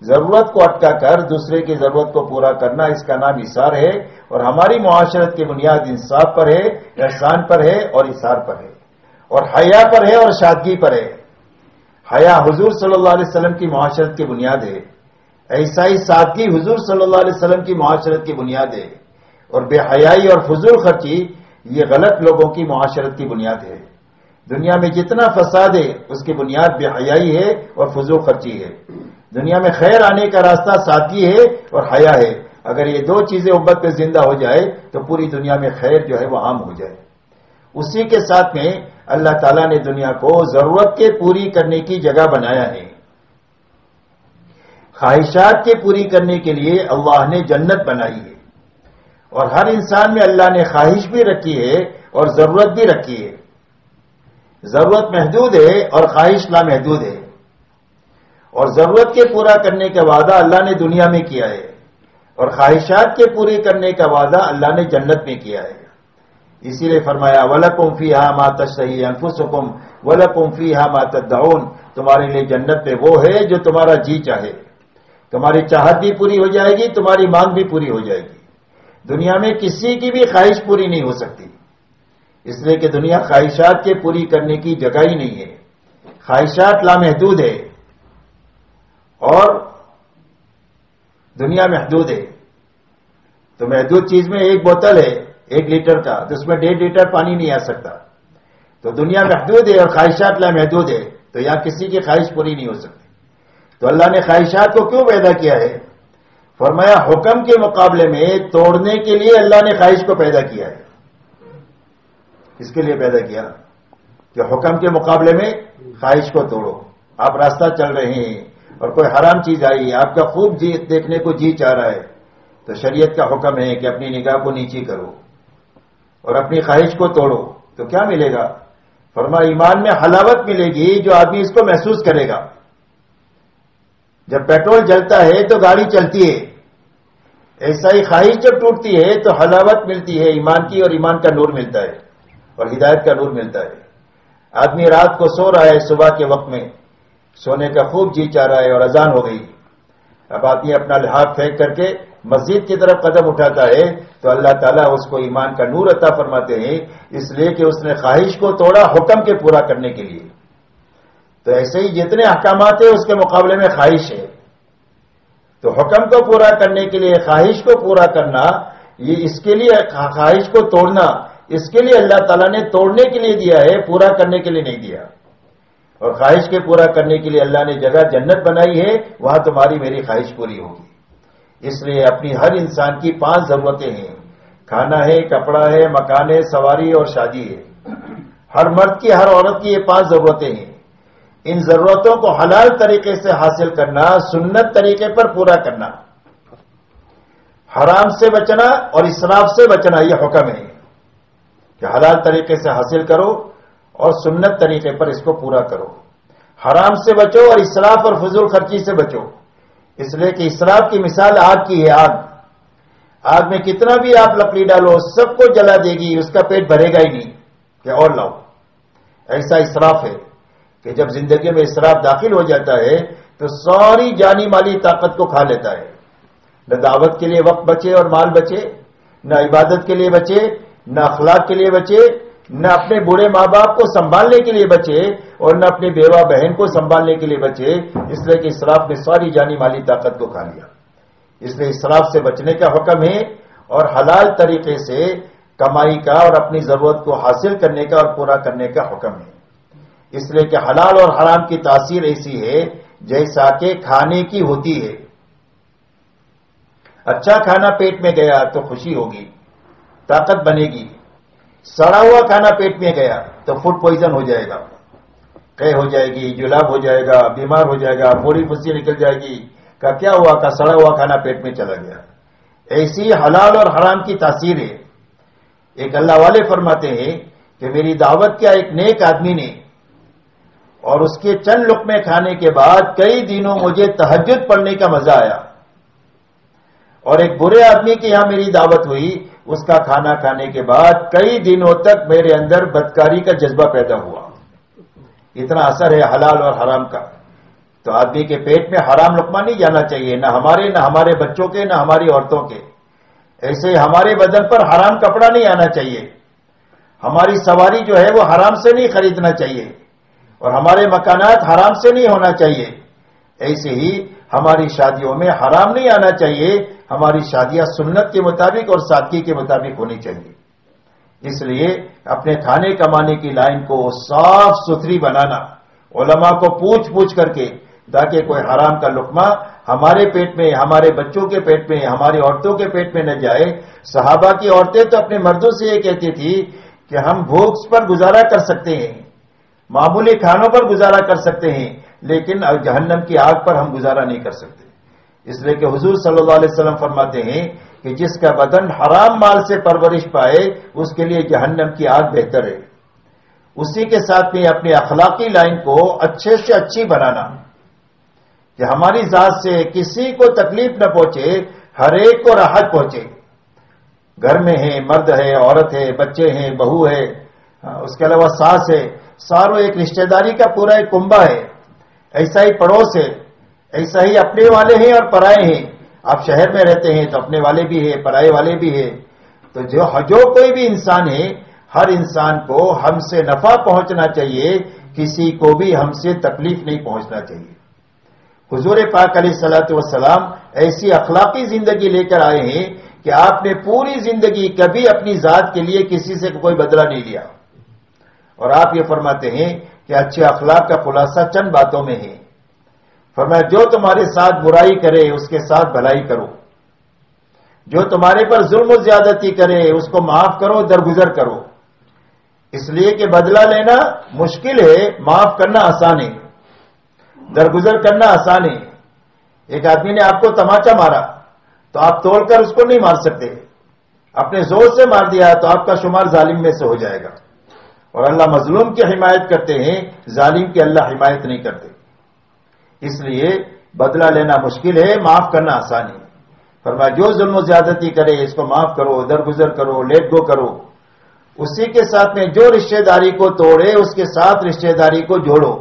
ضرورت کو اٹکا کر دوسرے کی ضرورت کو پورا کرنا، اس کا نام ایثار ہے. اور ہماری معاشرت کی بنیاد انصاف پر ہے، احسان پر ہے اور ایثار پر ہے، اور حیا پر ہے اور سادگی پر ہے. حیا حضور صلی اللہ علیہ وسلم کی معاشرت کی بنیاد ہے، ایسا ہی سادگی حضور صلی اللہ علیہ وسلم کی معاشرت کی بنیاد ہے. اور بے حیائی اور فضول خرچی یہ غلط لوگوں کی معاشرت کی بنیاد ہے. دنیا میں جتنا فساد ہے اس کی بنیاد بے حیائی ہے اور فضول خرچی ہے. دنیا میں خیر آنے کا راستہ سادگی ہے اور حیا ہے. اگر یہ دو چیزیں امت پہ زندہ ہو جائے تو پوری دنیا میں خیر جو ہے وہ عام ہو جائے. اسی کے ساتھ میں اللہ تعالیٰ نے دنیا کو ضرورت کے پوری کرنے کی جگہ بنایا ہے. خواہشات کے پوری کرنے کے لیے اللہ نے جنت بنائی ہے، اور ہر انسان میں اللہ نے خواہش بھی رکھی ہے اور ضرورت بھی رکھی ہے. ضرورت محدود ہے اور خواہش لامحدود ہے. اور ضرورت کے پورا کرنے کا وعدہ اللہ نے دنیا میں کیا ہے، اور خواہشات کے پوری کرنے کا وعدہ اللہ نے جنت میں کیا ہے. اسی لیے فرمایا وَلَكُمْ فِيهَا مَا تَشْتَهِي أَنفُسُكُمْ وَلَكُمْ فِيهَا مَا تَدَّعُونَ. تمہارے لیے جنت میں وہ ہے جو تمہارا جی چاہے. تمہاری چاہت بھی پوری ہو جائے گی، تمہاری مانگ بھی پوری ہو جائے گی. دنیا میں کسی کی بھی خواہش پوری نہیں ہو سکتی، اس لیے کہ دنیا خواہشات کے پوری کرنے کی جگہ ہی نہیں ہے. خواہشات لامحدود ہے اور دنیا محدود ہے. تو محدود چیز میں ایک بوتل ہے 1 لیٹر کا، تو اس میں 1.5 لیٹر پانی نہیں آ سکتا. تو دنیا محدود ہے اور خواہشات لامحدود ہے، تو یہاں کسی کی خواہش پوری نہیں ہو سکتی. تو اللہ نے خواہشات کو کیوں پیدا کیا ہے؟ فرمایا حکم کے مقابلے میں توڑنے کے لیے اللہ نے خواہش کو پیدا کیا ہے. اس کے لیے پیدا کیا کہ حکم کے مقابلے میں خواہش کو توڑو. آپ راستہ چل رہے ہیں اور کوئی حرام چیز آئی، آپ کا خوب دیکھنے کو جی چاہ رہا ہے، تو شریعت کا حکم ہے کہ اپنی نگاہ کو نیچی کرو اور اپنی خواہش کو توڑو. تو کیا ملے گا؟ فرمایا ایمان میں حلاوت ملے گی جو آدمی اس کو محسوس کرے گا. جب پیٹرول جلتا ہے تو گاڑی چلتی ہے، ایسا ہی خواہش جب ٹوٹتی ہے تو حلاوت ملتی ہے ایمان کی، اور ایمان کا نور ملتا ہے اور ہدایت کا نور ملتا ہے. آدمی رات کو سو رہا ہے، صبح کے وقت میں سونے کا خوب جی چاہ رہا ہے اور اذان ہو گئی. اب آدمی اپنا لحاظ پھینک کر کے مسجد کی طرف قدم اٹھاتا ہے تو اللہ تعالیٰ اس کو ایمان کا نور عطا فرماتے ہیں، اس لیے کہ اس نے خواہش کو توڑا حکم کے پورا کرنے کے لیے. تو ایسے ہی جتنے احکامات ہیں اس کے مقابلے میں خواہش ہے. تو حکم کو پورا کرنے کے لیے خواہش کو پورا کرنا، یہ اس کے لیے خواہش کو توڑنا، اس کے لیے اللہ تعالیٰ نے توڑنے کے لیے دیا ہے، پورا کرنے کے لیے نہیں دیا. اور خواہش کے پورا کرنے کے لیے اللہ نے جگہ جنت بنائی ہے، وہاں تمہاری میری خواہش پوری ہوگی. اس لیے اپنی ہر انسان کی 5 ضرورتیں ہیں. کھانا ہے، کپڑا ہے، مکان ہے، سواری اور شادی ہے. ہر مرد کی، ہر عورت کی یہ 5 ضرورتیں ہیں. ان ضرورتوں کو حلال طریقے سے حاصل کرنا، سنت طریقے پر پورا کرنا، حرام سے بچنا اور اسراف سے بچنا، یہ حکم ہے کہ حلال طریقے سے حاصل کرو اور سنت طریقے پر اس کو پورا کرو. حرام سے بچو اور اسراف اور فضول خرچی سے بچو. اس لیے کہ اسراف کی مثال آگ کی ہے. آگ میں کتنا بھی آپ لکڑی ڈالو سب کو جلا دے گی، اس کا پیٹ بھرے گا ہی نہیں کہ اور لاؤ. ایسا اسراف ہے کہ جب زندگی میں اسراف داخل ہو جاتا ہے تو ساری جانی مالی طاقت کو کھا لیتا ہے. نہ دعوت کے لیے وقت بچے اور مال بچے، نہ عبادت کے لیے بچے، نہ اخلاق کے لیے بچے، نہ اپنے بوڑھے ماں باپ کو سنبھالنے کے لیے بچے، اور نہ اپنی بیوہ بہن کو سنبھالنے کے لیے بچے. اس لیے کہ اسراف نے ساری جانی مالی طاقت کو کھا لیا. اس لیے اسراف سے بچنے کا حکم ہے اور حلال طریقے سے کمائی کا اور اپنی ضرورت کو حاصل کرنے کا اور پورا کرنے کا حکم ہے. اس لیے کہ حلال اور حرام کی تاثیر ایسی ہے جیسا کہ کھانے کی ہوتی ہے. اچھا کھانا پیٹ میں گیا تو خوشی ہوگی، طاقت بنے گی. سڑا ہوا کھانا پیٹ میں گیا تو فوڈ پوائزن ہو جائے گا، قے ہو جائے گی، جلاب ہو جائے گا، بیمار ہو جائے گا، پوری پھنسی نکل جائے گی. کیا ہوا؟ کا سڑا ہوا کھانا پیٹ میں چلا گیا. ایسی حلال اور حرام کی تاثیر ہے. ایک اللہ والے فرماتے ہیں کہ میری دعوت کیا ایک نیک آدمی نے، اور اس کے چند لقمے کھانے کے بعد کئی دنوں مجھے تہجد پڑھنے کا مزہ آیا. اور ایک برے آدمی کی یہاں میری دعوت ہوئی، اس کا کھانا کھانے کے بعد کئی دنوں تک میرے اندر بدکاری کا جذبہ پیدا ہوا. اتنا اثر ہے حلال اور حرام کا. تو آدمی کے پیٹ میں حرام لقمہ نہیں جانا چاہیے، نہ ہمارے بچوں کے، نہ ہماری عورتوں کے. ایسے ہمارے بدن پر حرام کپڑا نہیں آنا چاہیے. ہماری سواری جو ہے وہ حرام سے نہیں خریدنا چاہیے، اور ہمارے مکانات حرام سے نہیں ہونا چاہیے. ایسے ہی ہماری شادیوں میں حرام نہیں آنا چاہیے. ہماری شادیاں سنت کے مطابق اور سادگی کے مطابق ہونی چاہیے. اس لیے اپنے کھانے کمانے کی لائن کو صاف ستھری بنانا، علماء کو پوچھ کر کے، تاکہ کوئی حرام کا لقمہ ہمارے پیٹ میں، ہمارے بچوں کے پیٹ میں، ہماری عورتوں کے پیٹ میں نہ جائے۔ صحابہ کی عورتیں تو اپنے مردوں سے یہ کہتی تھی کہ ہم بھوک پر گزارا کر سکتے ہیں، معمولی کھانوں پر گزارا کر سکتے ہیں، لیکن جہنم کی آگ پر ہم گزارا نہیں کر سکتے۔ اس لیے کہ حضور صلی اللہ علیہ وسلم فرماتے ہیں کہ جس کا بدن حرام مال سے پرورش پائے اس کے لیے جہنم کی آگ بہتر ہے۔ اسی کے ساتھ میں اپنی اخلاقی لائن کو اچھے سے اچھی بنانا کہ ہماری ذات سے کسی کو تکلیف نہ پہنچے، ہر ایک کو راحت پہنچے۔ گھر میں ہے، مرد ہے، عورت ہے، بچے ہیں، بہو ہے، اس کے علاوہ ساس ہے، ساروں ایک رشتہ داری کا پورا ایک کنبہ ہے۔ ایسا ہی پڑوس ہے، ایسا ہی اپنے والے ہیں اور پرائے ہیں۔ آپ شہر میں رہتے ہیں تو اپنے والے بھی ہیں، پرائے والے بھی ہیں۔ تو جو کوئی بھی انسان ہے، ہر انسان کو ہم سے نفع پہنچنا چاہیے، کسی کو بھی ہم سے تکلیف نہیں پہنچنا چاہیے۔ حضور پاک علیہ الصلوۃ والسلام ایسی اخلاقی زندگی لے کر آئے ہیں کہ آپ نے پوری زندگی کبھی اپنی ذات کے لیے کسی سے کوئی بدلہ نہیں لیا، اور آپ یہ فرماتے ہیں کہ اچھے اخلاق کا خلاصہ چند باتوں میں ہے۔ فرمایا جو تمہارے ساتھ برائی کرے اس کے ساتھ بھلائی کرو، جو تمہارے پر ظلم و زیادتی کرے اس کو معاف کرو، درگزر کرو۔ اس لیے کہ بدلہ لینا مشکل ہے، معاف کرنا آسان ہے، درگزر کرنا آسان ہے۔ ایک آدمی نے آپ کو تماچا مارا تو آپ توڑ کر اس کو نہیں مار سکتے، اپنے زور سے مار دیا تو آپ کا شمار ظالم میں سے ہو جائے گا، اور اللہ مظلوم کی حمایت کرتے ہیں، ظالم کی اللہ حمایت نہیں کرتے۔ اس لیے بدلہ لینا مشکل ہے، معاف کرنا آسان ہے۔ فرمایا جو ظلم و زیادتی کرے اس کو معاف کرو، درگزر کرو، لیٹ گو کرو۔ اسی کے ساتھ میں جو رشتہ داری کو توڑے اس کے ساتھ رشتہ داری کو جوڑو،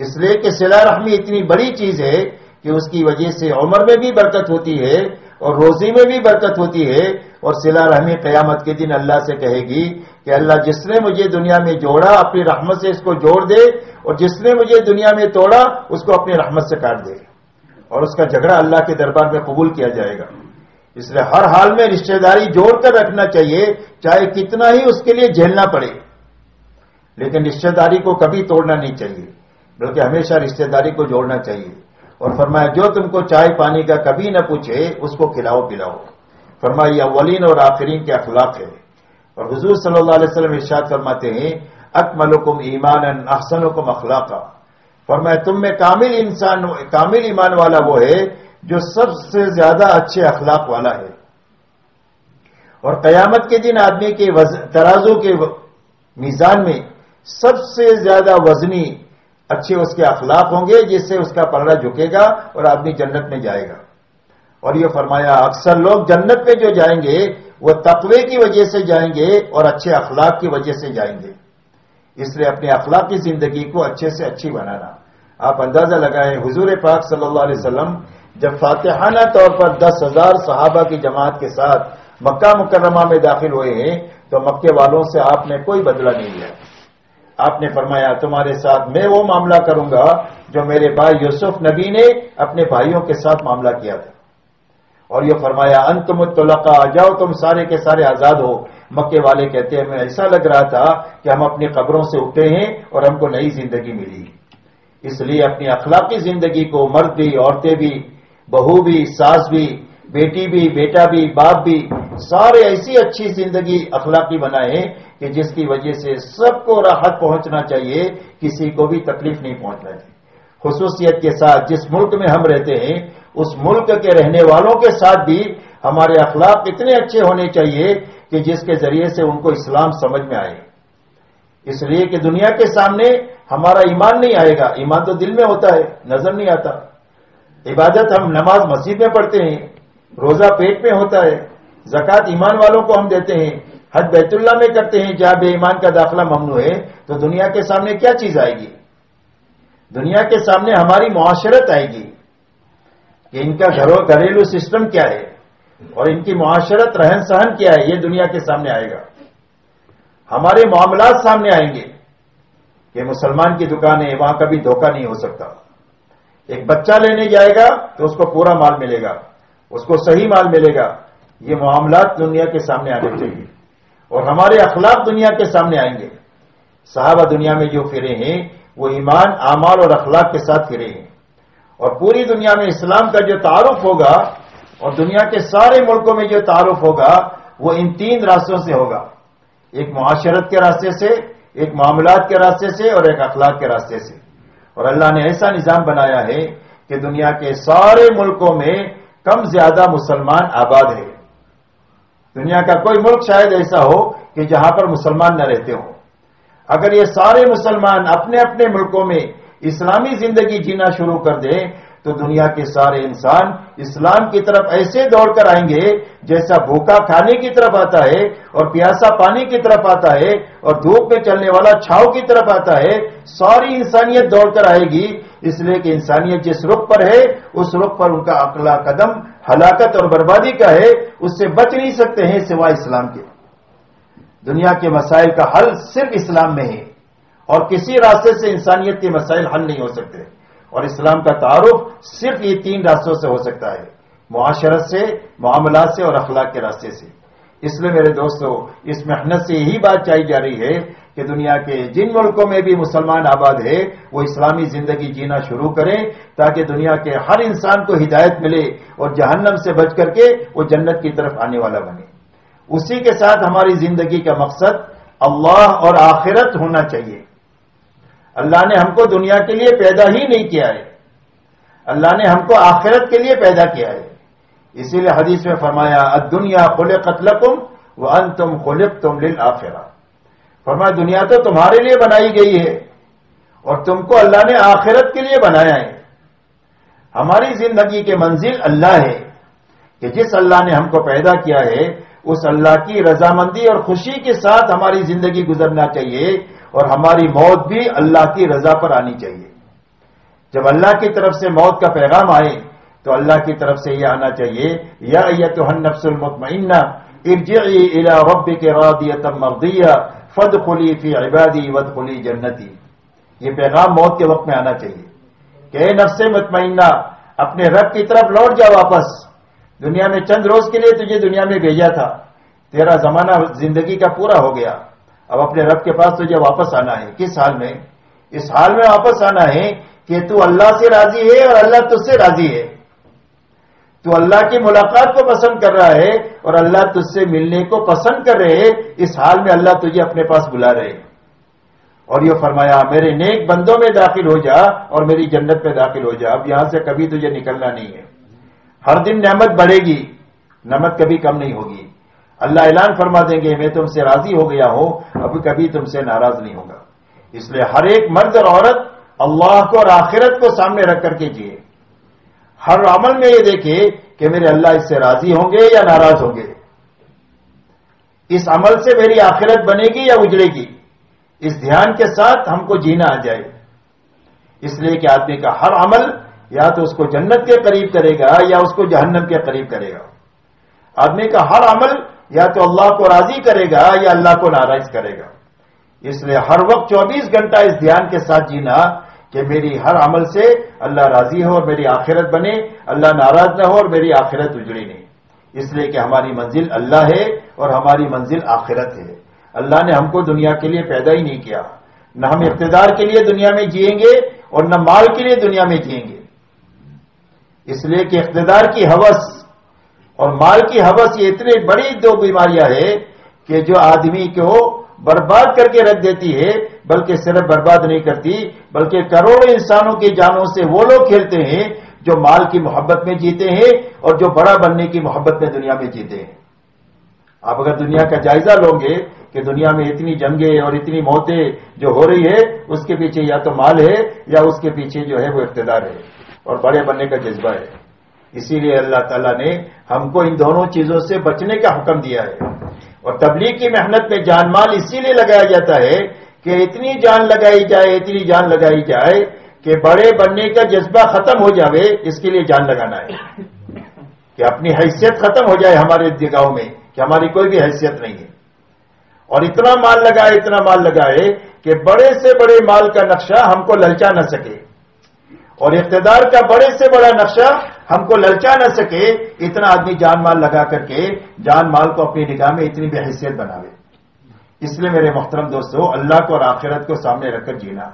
اس لیے کہ صلہ رحمی اتنی بڑی چیز ہے کہ اس کی وجہ سے عمر میں بھی برکت ہوتی ہے اور روزی میں بھی برکت ہوتی ہے، اور صلہ رحمی قیامت کے دن اللہ سے کہے گی کہ اللہ جس نے مجھے دنیا میں جوڑا اپنی رحمت سے اس کو جوڑ دے، اور جس نے مجھے دنیا میں توڑا اس کو اپنی رحمت سے کاٹ دے، اور اس کا جھگڑا اللہ کے دربار میں قبول کیا جائے گا۔ اس لیے ہر حال میں رشتہ داری جوڑ کر رکھنا چاہیے، چاہے کتنا ہی اس کے لیے جھیلنا پڑے، لیکن رشتہ داری کو کبھی توڑنا نہیں چاہیے، بلکہ ہمیشہ رشتہ داری کو جوڑنا چاہیے۔ اور فرمایا جو تم کو چائے پانی کا کبھی نہ پوچھے اس کو کھلاؤ پلاؤ۔ فرمایا یہ اولین اور آخرین کے اخلاق ہے۔ اور حضور صلی اللہ علیہ وسلم ارشاد فرماتے ہیں اکملکم ایمانا احسنکم اخلاقا۔ فرمایا تم میں کامل ایمان والا وہ ہے جو سب سے زیادہ اچھے اخلاق والا ہے۔ اور قیامت کے دن آدمی کے ترازو کے میزان میں سب سے زیادہ وزنی اچھے اس کے اخلاق ہوں گے، جس سے اس کا پلڑا جھکے گا اور آدمی جنت میں جائے گا۔ اور یہ فرمایا اکثر لوگ جنت میں جو جائیں گے وہ تقوی کی وجہ سے جائیں گے اور اچھے اخلاق کی وجہ سے جائیں گے۔ اس لیے اپنے اخلاقی زندگی کو اچھے سے اچھی بنانا۔ آپ اندازہ لگائیں حضور پاک صلی اللہ علیہ وسلم جب فاتحانہ طور پر 10,000 صحابہ کی جماعت کے ساتھ مکہ مکرمہ میں داخل ہوئے ہیں تو مکے والوں سے آپ نے کوئی بدلہ نہیں لیا۔ آپ نے فرمایا تمہارے ساتھ میں وہ معاملہ کروں گا جو میرے بھائی یوسف نبی نے اپنے بھائیوں کے ساتھ معاملہ کیا تھا، اور یہ فرمایا انتم الطلقاء، جاؤ تم سارے کے سارے آزاد ہو۔ مکے والے کہتے ہیں ہمیں ایسا لگ رہا تھا کہ ہم اپنی قبروں سے اٹھے ہیں اور ہم کو نئی زندگی ملی۔ اس لیے اپنی اخلاقی زندگی کو مرد بھی، عورتیں بھی، بہو بھی، ساس بھی، بیٹی بھی، بیٹا بھی، باپ بھی، سارے ایسی اچھی زندگی اخلاقی بنائیں کہ جس کی وجہ سے سب کو راحت پہنچنا چاہیے، کسی کو بھی تکلیف نہیں پہنچنا چاہیے۔ خصوصیت کے ساتھ جس ملک میں ہم رہتے ہیں اس ملک کے رہنے والوں کے ساتھ بھی ہمارے اخلاق اتنے اچھے ہونے چاہیے کہ جس کے ذریعے سے ان کو اسلام سمجھ میں آئے۔ اس لیے کہ دنیا کے سامنے ہمارا ایمان نہیں آئے گا، ایمان تو دل میں ہوتا ہے، نظر نہیں آتا۔ عبادت ہم نماز مسجد میں پڑھتے ہیں، روزہ پیٹ میں ہوتا ہے، زکوٰۃ ایمان والوں کو ہم دیتے ہیں، حج بیت اللہ میں کرتے ہیں جہاں بے ایمان کا داخلہ ممنوع ہے۔ تو دنیا کے سامنے کیا چیز آئے گی؟ دنیا کے سامنے ہماری معاشرت آئے گی کہ ان کا گھریلو سسٹم کیا ہے اور ان کی معاشرت رہن سہن کیا ہے، یہ دنیا کے سامنے آئے گا۔ ہمارے معاملات سامنے آئیں گے کہ مسلمان کی دکان ہے، وہاں کبھی دھوکہ نہیں ہو سکتا۔ ایک بچہ لینے جائے گا تو اس کو پورا مال ملے گا، اس کو صحیح مال ملے گا۔ یہ معاملات دنیا کے سامنے آنے چاہیے، اور ہمارے اخلاق دنیا کے سامنے آئیں گے۔ صحابہ دنیا میں جو پھرے ہیں وہ ایمان، اعمال اور اخلاق کے ساتھ پھرے ہیں، اور پوری دنیا میں اسلام کا جو تعارف ہوگا اور دنیا کے سارے ملکوں میں جو تعارف ہوگا وہ ان 3 راستوں سے ہوگا، ایک معاشرت کے راستے سے، ایک معاملات کے راستے سے اور ایک اخلاق کے راستے سے۔ اور اللہ نے ایسا نظام بنایا ہے کہ دنیا کے سارے ملکوں میں کم زیادہ مسلمان آباد ہے۔ دنیا کا کوئی ملک شاید ایسا ہو کہ جہاں پر مسلمان نہ رہتے ہوں۔ اگر یہ سارے مسلمان اپنے اپنے ملکوں میں اسلامی زندگی جینا شروع کر دیں تو دنیا کے سارے انسان اسلام کی طرف ایسے دوڑ کر آئیں گے جیسا بھوکا کھانے کی طرف آتا ہے اور پیاسا پانی کی طرف آتا ہے اور دھوپ میں چلنے والا چھاؤں کی طرف آتا ہے۔ ساری انسانیت دوڑ کر آئے گی، اس لیے کہ انسانیت جس رخ پر ہے اس رخ پر ان کا اگلا قدم ہلاکت اور بربادی کا ہے، اس سے بچ نہیں سکتے ہیں سوائے اسلام کے۔ دنیا کے مسائل کا حل صرف اسلام میں ہے اور کسی راستے سے انسانیت کے مسائل حل نہیں ہو سکتے، اور اسلام کا تعارف صرف یہ 3 راستوں سے ہو سکتا ہے، معاشرت سے، معاملات سے اور اخلاق کے راستے سے۔ اس لیے میرے دوستو اس محنت سے یہی بات چاہی جا رہی ہے کہ دنیا کے جن ملکوں میں بھی مسلمان آباد ہے وہ اسلامی زندگی جینا شروع کریں تاکہ دنیا کے ہر انسان کو ہدایت ملے اور جہنم سے بچ کر کے وہ جنت کی طرف آنے والا بنے۔ اسی کے ساتھ ہماری زندگی کا مقصد اللہ اور آخرت ہونا چاہیے۔ اللہ نے ہم کو دنیا کے لیے پیدا ہی نہیں کیا ہے، اللہ نے ہم کو آخرت کے لیے پیدا کیا ہے۔ اسی لیے حدیث میں فرمایا الدنیا خلقت لکم وانتم خلقتم للآخرہ، فرمایا دنیا تو تمہارے لیے بنائی گئی ہے اور تم کو اللہ نے آخرت کے لیے بنایا ہے۔ ہماری زندگی کے منزل اللہ ہے کہ جس اللہ نے ہم کو پیدا کیا ہے اس اللہ کی رضامندی اور خوشی کے ساتھ ہماری زندگی گزرنا چاہیے اور ہماری موت بھی اللہ کی رضا پر آنی چاہیے۔ جب اللہ کی طرف سے موت کا پیغام آئے تو اللہ کی طرف سے یہ آنا چاہیے یا ایتھا النفس المطمئنہ ارجعی الی ربک راضیۃ مرضیہ فادخلی فی عبادی وادخلی جنتی۔ یہ پیغام موت کے وقت میں آنا چاہیے کہ اے نفس مطمئنہ اپنے رب کی طرف لوٹ جا واپس، دنیا میں چند روز کے لیے تجھے دنیا میں بھیجا تھا، تیرا زمانہ زندگی کا پورا ہو گیا، اب اپنے رب کے پاس تجھے واپس آنا ہے۔ کس حال میں؟ اس حال میں واپس آنا ہے کہ تو اللہ سے راضی ہے اور اللہ تجھ سے راضی ہے، تو اللہ کی ملاقات کو پسند کر رہا ہے اور اللہ تجھ سے ملنے کو پسند کر رہے ہیں۔ اس حال میں اللہ تجھے اپنے پاس بلا رہے ہیں اور یہ فرمایا میرے نیک بندوں میں داخل ہو جا اور میری جنت میں داخل ہو جا، اب یہاں سے کبھی تجھے نکلنا نہیں ہے۔ ہر دن نعمت بڑھے گی، نعمت کبھی کم نہیں ہوگی۔ اللہ اعلان فرما دیں گے میں تم سے راضی ہو گیا ہوں، اب کبھی تم سے ناراض نہیں ہوگا۔ اس لیے ہر ایک مرد اور عورت اللہ کو اور آخرت کو سامنے رکھ کر کے جیے، ہر عمل میں یہ دیکھے کہ میرے اللہ اس سے راضی ہوں گے یا ناراض ہوں گے، اس عمل سے میری آخرت بنے گی یا اجڑے گی، اس دھیان کے ساتھ ہم کو جینا آ جائے۔ اس لیے کہ آدمی کا ہر عمل یا تو اس کو جنت کے قریب کرے گا یا اس کو جہنم کے قریب کرے گا۔ آدمی کا ہر عمل یا تو اللہ کو راضی کرے گا یا اللہ کو ناراض کرے گا۔ اس لیے ہر وقت 24 گھنٹہ اس دھیان کے ساتھ جینا کہ میری ہر عمل سے اللہ راضی ہو اور میری آخرت بنے، اللہ ناراض نہ ہو اور میری آخرت اجڑے نہیں۔ اس لیے کہ ہماری منزل اللہ ہے اور ہماری منزل آخرت ہے۔ اللہ نے ہم کو دنیا کے لیے پیدا ہی نہیں کیا، نہ ہم اقتدار کے لیے دنیا میں جئیں گے اور نہ مال کے لیے دنیا میں جئیں گے۔ اس لیے کہ اقتدار کی ہوس اور مال کی ہوس یہ اتنی بڑی 2 بیماریاں ہیں کہ جو آدمی کو برباد کر کے رکھ دیتی ہے، بلکہ صرف برباد نہیں کرتی بلکہ کروڑوں انسانوں کی جانوں سے وہ لوگ کھیلتے ہیں جو مال کی محبت میں جیتے ہیں اور جو بڑا بننے کی محبت میں دنیا میں جیتے ہیں۔ آپ اگر دنیا کا جائزہ لو گے کہ دنیا میں اتنی جنگیں اور اتنی موتیں جو ہو رہی ہے اس کے پیچھے یا تو مال ہے یا اس کے پیچھے جو ہے وہ اقتدار ہے اور بڑے بننے کا جذبہ ہے۔ اسی لیے اللہ تعالیٰ نے ہم کو ان دونوں چیزوں سے بچنے کا حکم دیا ہے، اور تبلیغ کی محنت میں جان مال اسی لیے لگایا جاتا ہے کہ اتنی جان لگائی جائے، اتنی جان لگائی جائے کہ بڑے بننے کا جذبہ ختم ہو جاوے، اس کے لیے جان لگانا ہے کہ اپنی حیثیت ختم ہو جائے ہمارے جگہوں میں کہ ہماری کوئی بھی حیثیت نہیں ہے، اور اتنا مال لگائے کہ بڑے سے بڑے مال کا نقشہ ہم کو للچا نہ سکے اور اقتدار کا بڑے سے بڑا نقشہ ہم کو للچا نہ سکے۔ اتنا آدمی جان مال لگا کر کے جان مال کو اپنی نگاہ میں اتنی بے حیثیت بناوے۔ اس لیے میرے محترم دوستو اللہ کو اور آخرت کو سامنے رکھ کر جینا،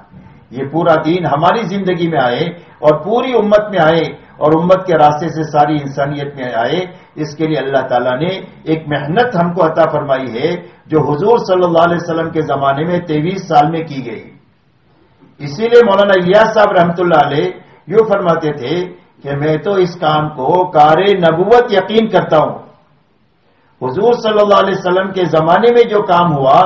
یہ پورا دین ہماری زندگی میں آئے اور پوری امت میں آئے اور امت کے راستے سے ساری انسانیت میں آئے، اس کے لیے اللہ تعالیٰ نے ایک محنت ہم کو عطا فرمائی ہے جو حضور صلی اللہ علیہ وسلم کے زمانے میں 23 سال میں کی گئی۔ اسی لیے مولانا الیاس صاحب رحمۃ اللہ علیہ یوں فرماتے تھے کہ میں تو اس کام کو کار نبوت یقین کرتا ہوں، حضور صلی اللہ علیہ وسلم کے زمانے میں جو کام ہوا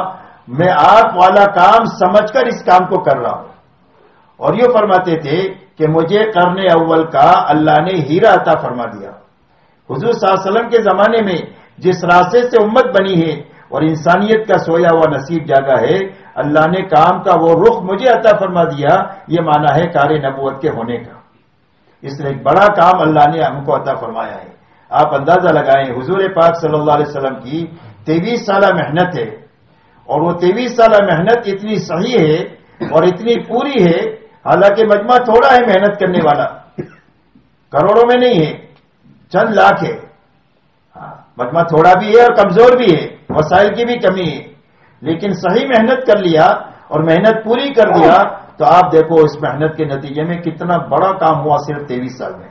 میں آپ والا کام سمجھ کر اس کام کو کر رہا ہوں۔ اور یہ فرماتے تھے کہ مجھے قرن اول کا اللہ نے ہیرا عطا فرما دیا۔ حضور صلی اللہ علیہ وسلم کے زمانے میں جس راستے سے امت بنی ہے اور انسانیت کا سویا ہوا نصیب جاگا ہے، اللہ نے کام کا وہ رخ مجھے عطا فرما دیا، یہ معنی ہے کار نبوت کے ہونے کا۔ اس لیے ایک بڑا کام اللہ نے ہم کو عطا فرمایا ہے۔ آپ اندازہ لگائیں حضور پاک صلی اللہ علیہ وسلم کی 23 سالہ محنت ہے، اور وہ 23 سالہ محنت اتنی صحیح ہے اور اتنی پوری ہے، حالانکہ مجمع تھوڑا ہے محنت کرنے والا، کروڑوں میں نہیں ہے، چند لاکھ ہے، مجمع تھوڑا بھی ہے اور کمزور بھی ہے، وسائل کی بھی کمی ہے، لیکن صحیح محنت کر لیا اور محنت پوری کر دیا تو آپ دیکھو اس محنت کے نتیجے میں کتنا بڑا کام ہوا صرف 23 سال میں۔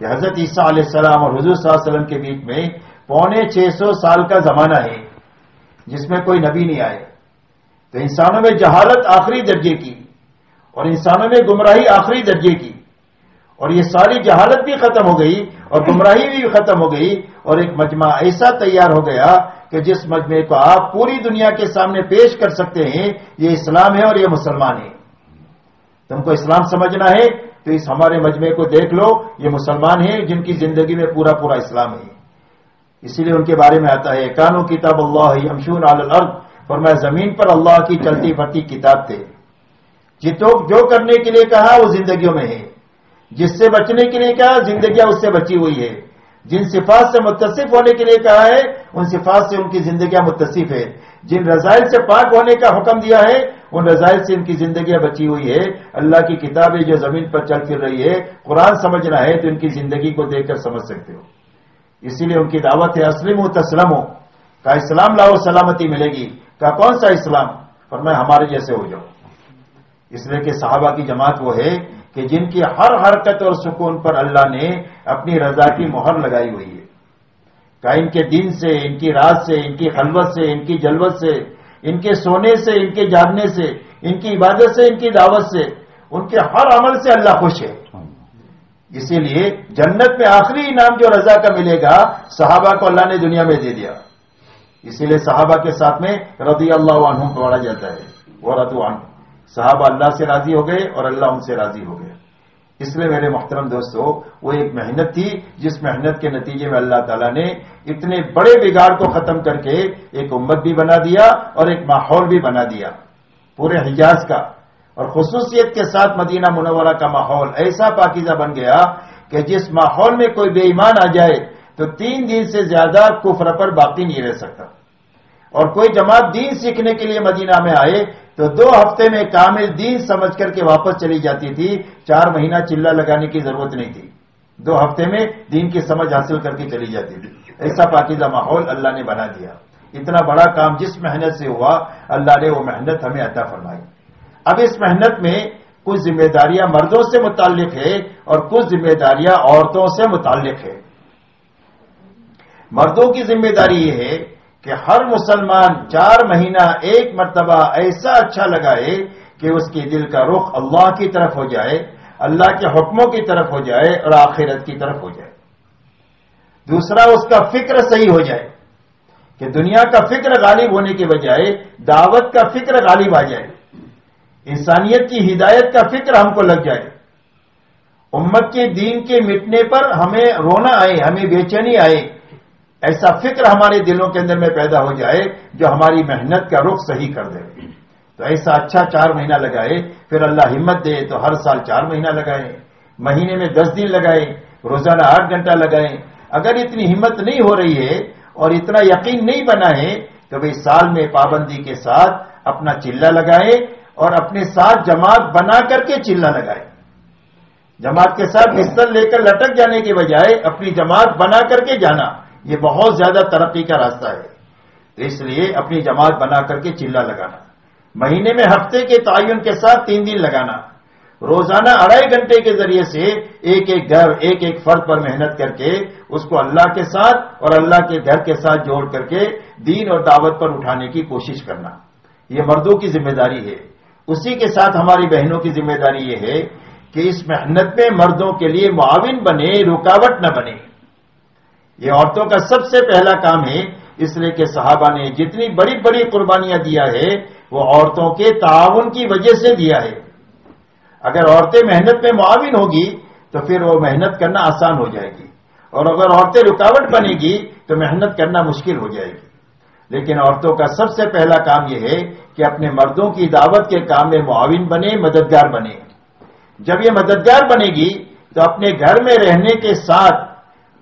کہ حضرت عیسیٰ علیہ السلام اور حضور صلی اللہ علیہ وسلم کے بیچ میں 650 سال کا زمانہ ہے جس میں کوئی نبی نہیں آئے، تو انسانوں میں جہالت آخری درجے کی اور انسانوں میں گمراہی آخری درجے کی، اور یہ ساری جہالت بھی ختم ہو گئی اور گمراہی بھی ختم ہو گئی، اور ایک مجمع ایسا تیار ہو گیا کہ جس مجمع کو آپ پوری دنیا کے سامنے پیش کر سکتے ہیں یہ اسلام ہے اور یہ مسلمان ہے۔ تم کو اسلام سمجھنا ہے تو اس ہمارے مجمع کو دیکھ لو، یہ مسلمان ہیں جن کی زندگی میں پورا پورا اسلام ہے۔ اسی لیے ان کے بارے میں آتا ہے کانو کتاب اللہ یمشون علی الارض، فرمایا زمین پر اللہ کی چلتی پھرتی کتاب تھے، جو کرنے کے لیے کہا وہ زندگیوں میں ہے، جس سے بچنے کے لیے کہا زندگیاں اس سے بچی ہوئی ہے، جن صفات سے متصف ہونے کے لیے کہا ہے ان صفات سے ان کی زندگیاں متصف ہے، جن رذائل سے پاک ہونے کا حکم دیا ہے ان رذائل سے ان کی زندگیاں بچی ہوئی ہے۔ اللہ کی کتابیں جو زمین پر چل پھر رہی ہے، قرآن سمجھنا ہے تو ان کی زندگی کو دیکھ کر سمجھ سکتے ہو۔ اسی لیے ان کی دعوت ہے اسلم و تسلم ہو، کا اسلام لاؤ سلامتی ملے گی، کا کون سا اسلام؟ فرمایا ہمارے جیسے ہو جاؤ۔ اس لیے کہ صحابہ کی جماعت وہ ہے کہ جن کی ہر حرکت اور سکون پر اللہ نے اپنی رضا کی مہر لگائی ہوئی ہے، کہ ان کے دین سے، ان کی رات سے، ان کی خلوت سے، ان کی جلوت سے، ان کے سونے سے، ان کے جاگنے سے، ان کی عبادت سے، ان کی دعوت سے، ان کے ہر عمل سے اللہ خوش ہے۔ اسی لیے جنت میں آخری انعام جو رضا کا ملے گا صحابہ کو اللہ نے دنیا میں دے دیا، اسی لیے صحابہ کے ساتھ میں رضی اللہ عنہم پڑھا جاتا ہے، وہ رضو عنہ، صحابہ اللہ سے راضی ہو گئے اور اللہ ان سے راضی ہو گئے۔ اس لیے میرے محترم دوستو وہ ایک محنت تھی جس محنت کے نتیجے میں اللہ تعالیٰ نے اتنے بڑے بگاڑ کو ختم کر کے ایک امت بھی بنا دیا اور ایک ماحول بھی بنا دیا پورے حجاز کا، اور خصوصیت کے ساتھ مدینہ منورہ کا ماحول ایسا پاکیزہ بن گیا کہ جس ماحول میں کوئی بے ایمان آ جائے تو 3 دن سے زیادہ کفر پر باقی نہیں رہ سکتا، اور کوئی جماعت دین سیکھنے کے لیے مدینہ میں آئے تو 2 ہفتے میں کامل دین سمجھ کر کے واپس چلی جاتی تھی، 4 مہینہ چلہ لگانے کی ضرورت نہیں تھی، 2 ہفتے میں دین کی سمجھ حاصل کر کے چلی جاتی تھی۔ ایسا پاکیزہ ماحول اللہ نے بنا دیا۔ اتنا بڑا کام جس محنت سے ہوا اللہ نے وہ محنت ہمیں عطا فرمائی۔ اب اس محنت میں کچھ ذمہ داریاں مردوں سے متعلق ہے اور کچھ ذمہ داریاں عورتوں سے متعلق ہے۔ مردوں کی ذمہ داری یہ ہے کہ ہر مسلمان 4 مہینہ ایک مرتبہ ایسا اچھا لگائے کہ اس کی دل کا رخ اللہ کی طرف ہو جائے، اللہ کے حکموں کی طرف ہو جائے اور آخرت کی طرف ہو جائے۔ دوسرا اس کا فکر صحیح ہو جائے کہ دنیا کا فکر غالب ہونے کے بجائے دعوت کا فکر غالب آ جائے، انسانیت کی ہدایت کا فکر ہم کو لگ جائے، امت کے دین کے مٹنے پر ہمیں رونا آئے، ہمیں بے چینی آئے، ایسا فکر ہمارے دلوں کے اندر میں پیدا ہو جائے جو ہماری محنت کا رخ صحیح کر دے۔ تو ایسا اچھا 4 مہینہ لگائے، پھر اللہ ہمت دے تو ہر سال 4 مہینہ لگائے، مہینے میں 10 دن لگائے، روزانہ 8 گھنٹہ لگائے۔ اگر اتنی ہمت نہیں ہو رہی ہے اور اتنا یقین نہیں بنا ہے تو بھئی سال میں پابندی کے ساتھ اپنا چلہ لگائے اور اپنے ساتھ جماعت بنا کر کے چلہ لگائے۔ جماعت کے ساتھ بستر لے کر لٹک جانے کے بجائے اپنی جماعت بنا کر کے جانا، یہ بہت زیادہ ترقی کا راستہ ہے۔ تو اس لیے اپنی جماعت بنا کر کے چلہ لگانا، مہینے میں ہفتے کے تعین کے ساتھ 3 دن لگانا، روزانہ 2.5 گھنٹے کے ذریعے سے ایک ایک گھر ایک ایک فرد پر محنت کر کے اس کو اللہ کے ساتھ اور اللہ کے گھر کے ساتھ جوڑ کر کے دین اور دعوت پر اٹھانے کی کوشش کرنا، یہ مردوں کی ذمہ داری ہے۔ اسی کے ساتھ ہماری بہنوں کی ذمہ داری یہ ہے کہ اس محنت میں مردوں کے لیے معاون بنے، رکاوٹ نہ بنے۔ یہ عورتوں کا سب سے پہلا کام ہے، اس لیے کہ صحابہ نے جتنی بڑی بڑی قربانیاں دیا ہے وہ عورتوں کے تعاون کی وجہ سے دیا ہے۔ اگر عورتیں محنت میں معاون ہوگی تو پھر وہ محنت کرنا آسان ہو جائے گی، اور اگر عورتیں رکاوٹ بنے گی تو محنت کرنا مشکل ہو جائے گی۔ لیکن عورتوں کا سب سے پہلا کام یہ ہے کہ اپنے مردوں کی دعوت کے کام میں معاون بنے، مددگار بنے۔ جب یہ مددگار بنے گی تو اپنے گھر میں رہنے کے ساتھ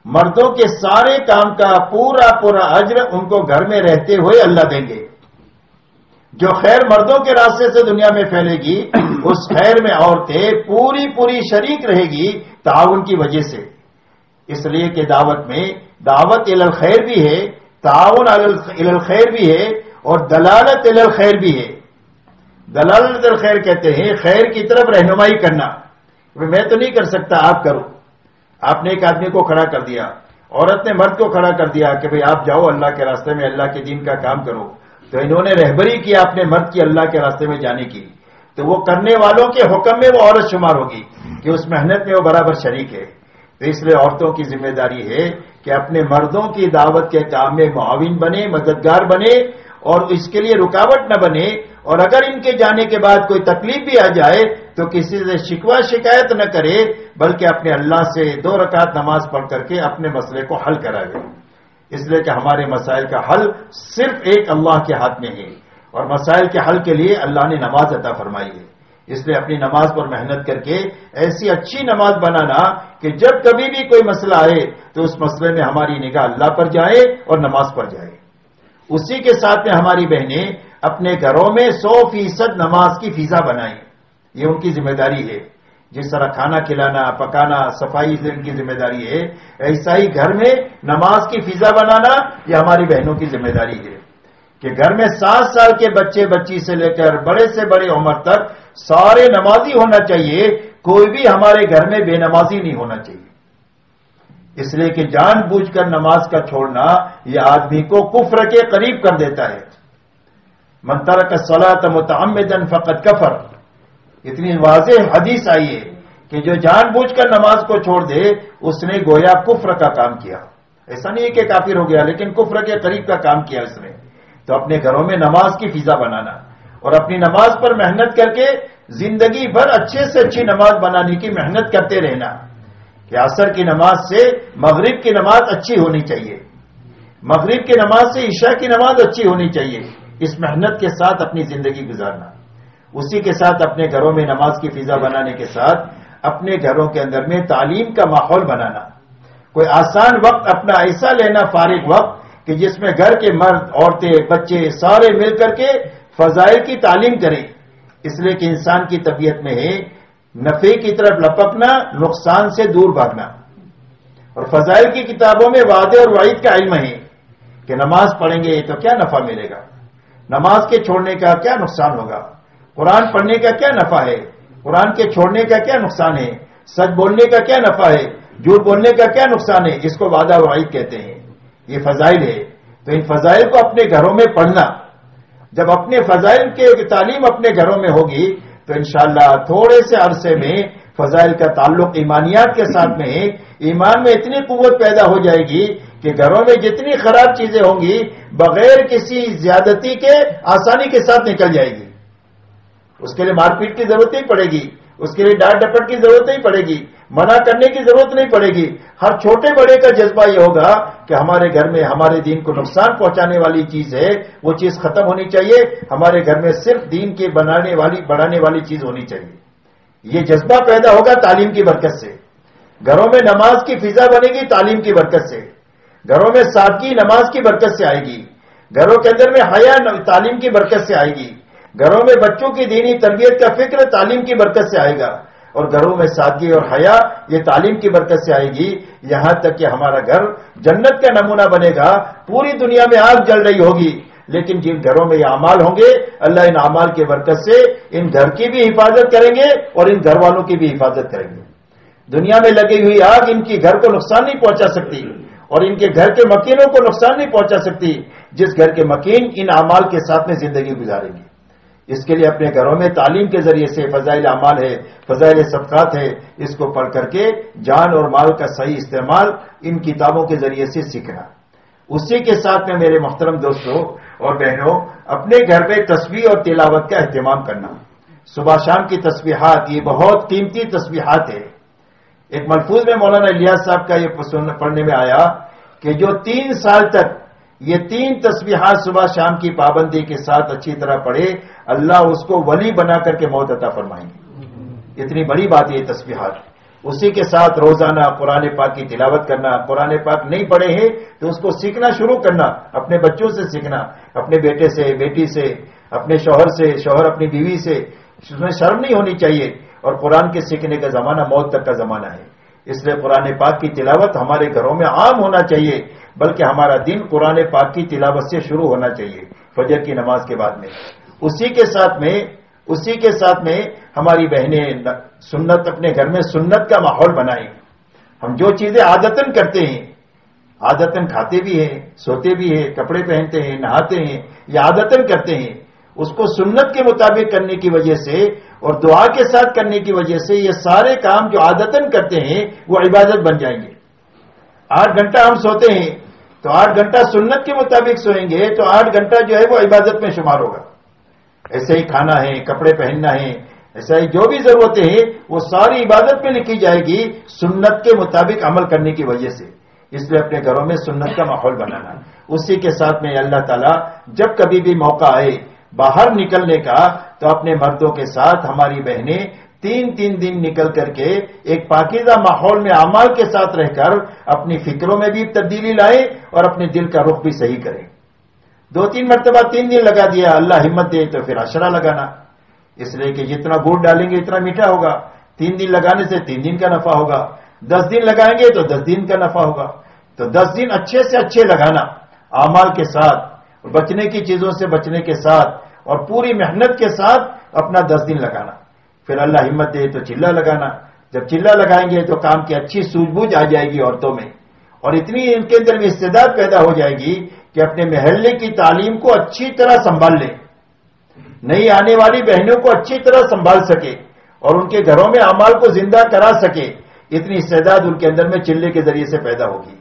مردوں کے سارے کام کا پورا اجر ان کو گھر میں رہتے ہوئے اللہ دیں گے۔ جو خیر مردوں کے راستے سے دنیا میں پھیلے گی اس خیر میں عورتیں پوری شریک رہے گی تعاون کی وجہ سے۔ اس لیے کہ دعوت میں دعوت الی الخیر بھی ہے، تعاون الی الخیر بھی ہے، اور دلالت الی الخیر بھی ہے۔ دلالت الی الخیر کہتے ہیں خیر کی طرف رہنمائی کرنا، میں تو نہیں کر سکتا آپ کرو۔ آپ نے ایک آدمی کو کھڑا کر دیا، عورت نے مرد کو کھڑا کر دیا کہ بھئی آپ جاؤ اللہ کے راستے میں، اللہ کے دین کا کام کرو، تو انہوں نے رہبری کی اپنے مرد کی اللہ کے راستے میں جانے کی، تو وہ کرنے والوں کے حکم میں وہ عورت شمار ہوگی کہ اس محنت میں وہ برابر شریک ہے۔ تو اس لیے عورتوں کی ذمہ داری ہے کہ اپنے مردوں کی دعوت کے کام میں معاون بنے، مددگار بنے، اور اس کے لیے رکاوٹ نہ بنے، اور اگر ان کے جانے کے بعد کوئی تکلیف بھی آ جائے تو کسی سے شکوہ شکایت نہ کرے، بلکہ اپنے اللہ سے 2 رکعت نماز پڑھ کر کے اپنے مسئلے کو حل کرائے۔ اس لیے کہ ہمارے مسائل کا حل صرف ایک اللہ کے ہاتھ میں ہے، اور مسائل کے حل کے لیے اللہ نے نماز عطا فرمائی ہے۔ اس لیے اپنی نماز پر محنت کر کے ایسی اچھی نماز بنانا کہ جب کبھی بھی کوئی مسئلہ آئے تو اس مسئلے میں ہماری نگاہ اللہ پر جائے اور نماز پر جائے۔ اسی کے ساتھ میں ہماری بہنیں اپنے گھروں میں 100% نماز کی فضا بنائیں، یہ ان کی ذمہ داری ہے۔ جس طرح کھانا کھلانا، پکانا، صفائی ان کی ذمہ داری ہے، ایسا ہی گھر میں نماز کی فضا بنانا یہ ہماری بہنوں کی ذمہ داری ہے کہ گھر میں 7 سال کے بچے بچی سے لے کر بڑے سے بڑے عمر تک سارے نمازی ہونا چاہیے، کوئی بھی ہمارے گھر میں بے نمازی نہیں ہونا چاہیے۔ اس لیے کہ جان بوجھ کر نماز کا چھوڑنا یہ آدمی کو کفر کے قریب کر دیتا ہے۔ من ترک الصلاۃ متعمدا فقد کفر، اتنی واضح حدیث آئی ہے کہ جو جان بوجھ کر نماز کو چھوڑ دے اس نے گویا کفر کا کام کیا۔ ایسا نہیں ہے کہ کافر ہو گیا، لیکن کفر کے قریب کا کام کیا اس نے۔ تو اپنے گھروں میں نماز کی فضا بنانا اور اپنی نماز پر محنت کر کے زندگی بھر اچھے سے اچھی نماز بنانے کی محنت کرتے رہنا کہ عصر کی نماز سے مغرب کی نماز اچھی ہونی چاہیے، مغرب کی نماز سے عشاء کی نماز اچھی ہونی چاہیے۔ اس محنت کے ساتھ اپنی زندگی گزارنا، اسی کے ساتھ اپنے گھروں میں نماز کی فضا بنانے کے ساتھ اپنے گھروں کے اندر میں تعلیم کا ماحول بنانا۔ کوئی آسان وقت اپنا ایسا لینا، فارغ وقت، کہ جس میں گھر کے مرد، عورتیں، بچے سارے مل کر کے فضائل کی تعلیم کریں۔ اس لیے کہ انسان کی طبیعت میں ہے نفع کی طرف لپکنا، نقصان سے دور بھاگنا، اور فضائل کی کتابوں میں وعدے اور وعید کا علم ہے کہ نماز پڑھیں گے تو کیا نفع ملے گا، نماز کے چھوڑنے کا کیا نقصان ہوگا، قرآن پڑھنے کا کیا نفع ہے، قرآن کے چھوڑنے کا کیا نقصان ہے، سچ بولنے کا کیا نفع ہے، جھوٹ بولنے کا کیا نقصان ہے۔ اس کو وعدہ و وعید کہتے ہیں، یہ فضائل ہے۔ تو ان فضائل کو اپنے گھروں میں پڑھنا، جب اپنے فضائل کے تعلیم اپنے گھروں میں ہوگی تو انشاءاللہ تھوڑے سے عرصے میں فضائل کا تعلق ایمانیات کے ساتھ میں ہے، ایمان میں اتنی قوت پیدا ہو جائے گی کہ گھروں میں جتنی خراب چیزیں ہوں گی بغیر کسی زیادتی کے آسانی کے ساتھ نکل جائے گی۔ اس کے لیے مار پیٹ کی ضرورت نہیں پڑے گی، اس کے لیے ڈانٹ ڈپٹ کی ضرورت نہیں پڑے گی، منع کرنے کی ضرورت نہیں پڑے گی۔ ہر چھوٹے بڑے کا جذبہ یہ ہوگا کہ ہمارے گھر میں ہمارے دین کو نقصان پہنچانے والی چیز ہے، وہ چیز ختم ہونی چاہیے، ہمارے گھر میں صرف دین کے بڑھانے والی چیز ہونی چاہیے۔ یہ جذبہ پیدا ہوگا تعلیم کی برکت سے۔ گھروں میں نماز کی فضا بنے گی تعلیم کی برکت سے، گھروں میں سادگی نماز کی برکت سے آئے گی، گھروں کے اندر میں حیا تعلیم کی برکت سے آئے گی، گھروں میں بچوں کی دینی تربیت کا فکر تعلیم کی برکت سے آئے گا، اور گھروں میں سادگی اور حیا یہ تعلیم کی برکت سے آئے گی، یہاں تک کہ ہمارا گھر جنت کا نمونہ بنے گا۔ پوری دنیا میں آگ جل رہی ہوگی لیکن جن گھروں میں یہ اعمال ہوں گے اللہ ان اعمال کے برکت سے ان گھر کی بھی حفاظت کریں گے اور ان گھر والوں کی بھی حفاظت کریں گے. دنیا میں لگی ہوئی آگ ان کی گھر کو نقصان نہیں پہنچا سکتی اور ان کے گھر کے مکینوں کو نقصان نہیں پہنچا سکتی جس گھر کے مکین ان اعمال کے ساتھ میں زندگی گزاریں گے. اس کے لیے اپنے گھروں میں تعلیم کے ذریعے سے فضائل اعمال ہے، فضائل صدقات ہے، اس کو پڑھ کر کے جان اور مال کا صحیح استعمال ان کتابوں کے ذریعے سے سیکھنا. اسی کے ساتھ میں میرے محترم دوستوں اور بہنوں اپنے گھر میں تسبیح اور تلاوت کا اہتمام کرنا. صبح شام کی تسبیحات یہ بہت قیمتی تسبیحات ہے. ایک ملفوظ میں مولانا الیاس صاحب کا یہ پڑھنے میں آیا کہ جو 3 سال تک یہ 3 تسبیحات صبح شام کی پابندی کے ساتھ اچھی طرح پڑھے اللہ اس کو ولی بنا کر کے موت عطا فرمائیں گے. اتنی بڑی بات یہ تسبیحات. اسی کے ساتھ روزانہ قرآن پاک کی تلاوت کرنا. قرآن پاک نہیں پڑھے ہیں تو اس کو سیکھنا شروع کرنا، اپنے بچوں سے سیکھنا، اپنے بیٹے سے، بیٹی سے، اپنے شوہر سے، شوہر اپنی بیوی سے. اس میں شرم نہیں ہونی چاہیے. اور قرآن کے سیکھنے کا زمانہ موت تک کا زمانہ ہے، اس لیے قرآن پاک کی تلاوت ہمارے گھروں میں عام ہونا چاہیے، بلکہ ہمارا دن قرآن پاک کی تلاوت سے شروع ہونا چاہیے فجر کی نماز کے بعد میں. اسی کے ساتھ میں ہماری بہنیں سنت اپنے گھر میں سنت کا ماحول بنائیں. ہم جو چیزیں عادتاً کرتے ہیں، عادتاً کھاتے بھی ہیں، سوتے بھی ہیں، کپڑے پہنتے ہیں، نہاتے ہیں، یہ عادتاً کرتے ہیں، اس کو سنت کے مطابق کرنے کی وجہ سے اور دعا کے ساتھ کرنے کی وجہ سے یہ سارے کام جو عادتاً کرتے ہیں وہ عبادت بن جائیں گے. 8 گھنٹہ ہم سوتے ہیں تو 8 گھنٹہ سنت کے مطابق سوئیں گے تو 8 گھنٹہ جو ہے وہ عبادت میں شمار ہوگا. ایسے ہی کھانا ہے، کپڑے پہننا ہے، ایسا ہی جو بھی ضرورتیں ہیں وہ ساری عبادت میں لکھی جائے گی سنت کے مطابق عمل کرنے کی وجہ سے. اس لیے اپنے گھروں میں سنت کا ماحول بنانا. اسی کے ساتھ میں اللہ تعالیٰ جب کبھی بھی موقع آئے باہر نکلنے کا تو اپنے مردوں کے ساتھ ہماری بہنیں 3 دن نکل کر کے ایک پاکیزہ ماحول میں اعمال کے ساتھ رہ کر اپنی فکروں میں بھی تبدیلی لائیں اور اپنے دل کا رخ بھی صحیح کریں. 2-3 مرتبہ 3 دن لگا دیا، اللہ ہمت دے تو پھر 10 لگانا. اس لیے کہ جتنا گڑ ڈالیں گے اتنا میٹھا ہوگا. 3 دن لگانے سے 3 دن کا نفع ہوگا. 10 دن لگائیں گے تو 10 دن کا نفع ہوگا. تو 10 دن اچھے سے اچھے لگانا اعمال کے ساتھ، بچنے کی چیزوں سے بچنے کے ساتھ اور پوری محنت کے ساتھ اپنا 10 دن لگانا. پھر اللہ ہمت دے تو چلہ لگانا. جب چلہ لگائیں گے تو کام کی اچھی سوجھ بوجھ آ جائے گی عورتوں میں اور اتنی ان کے اندر بھی استعداد پیدا ہو جائے گی کہ اپنے محلے کی تعلیم کو اچھی طرح سنبھال لیں، نئی آنے والی بہنوں کو اچھی طرح سنبھال سکے اور ان کے گھروں میں اعمال کو زندہ کرا سکے. اتنی استعداد ان کے اندر میں چلے کے ذریعے سے پیدا ہوگی.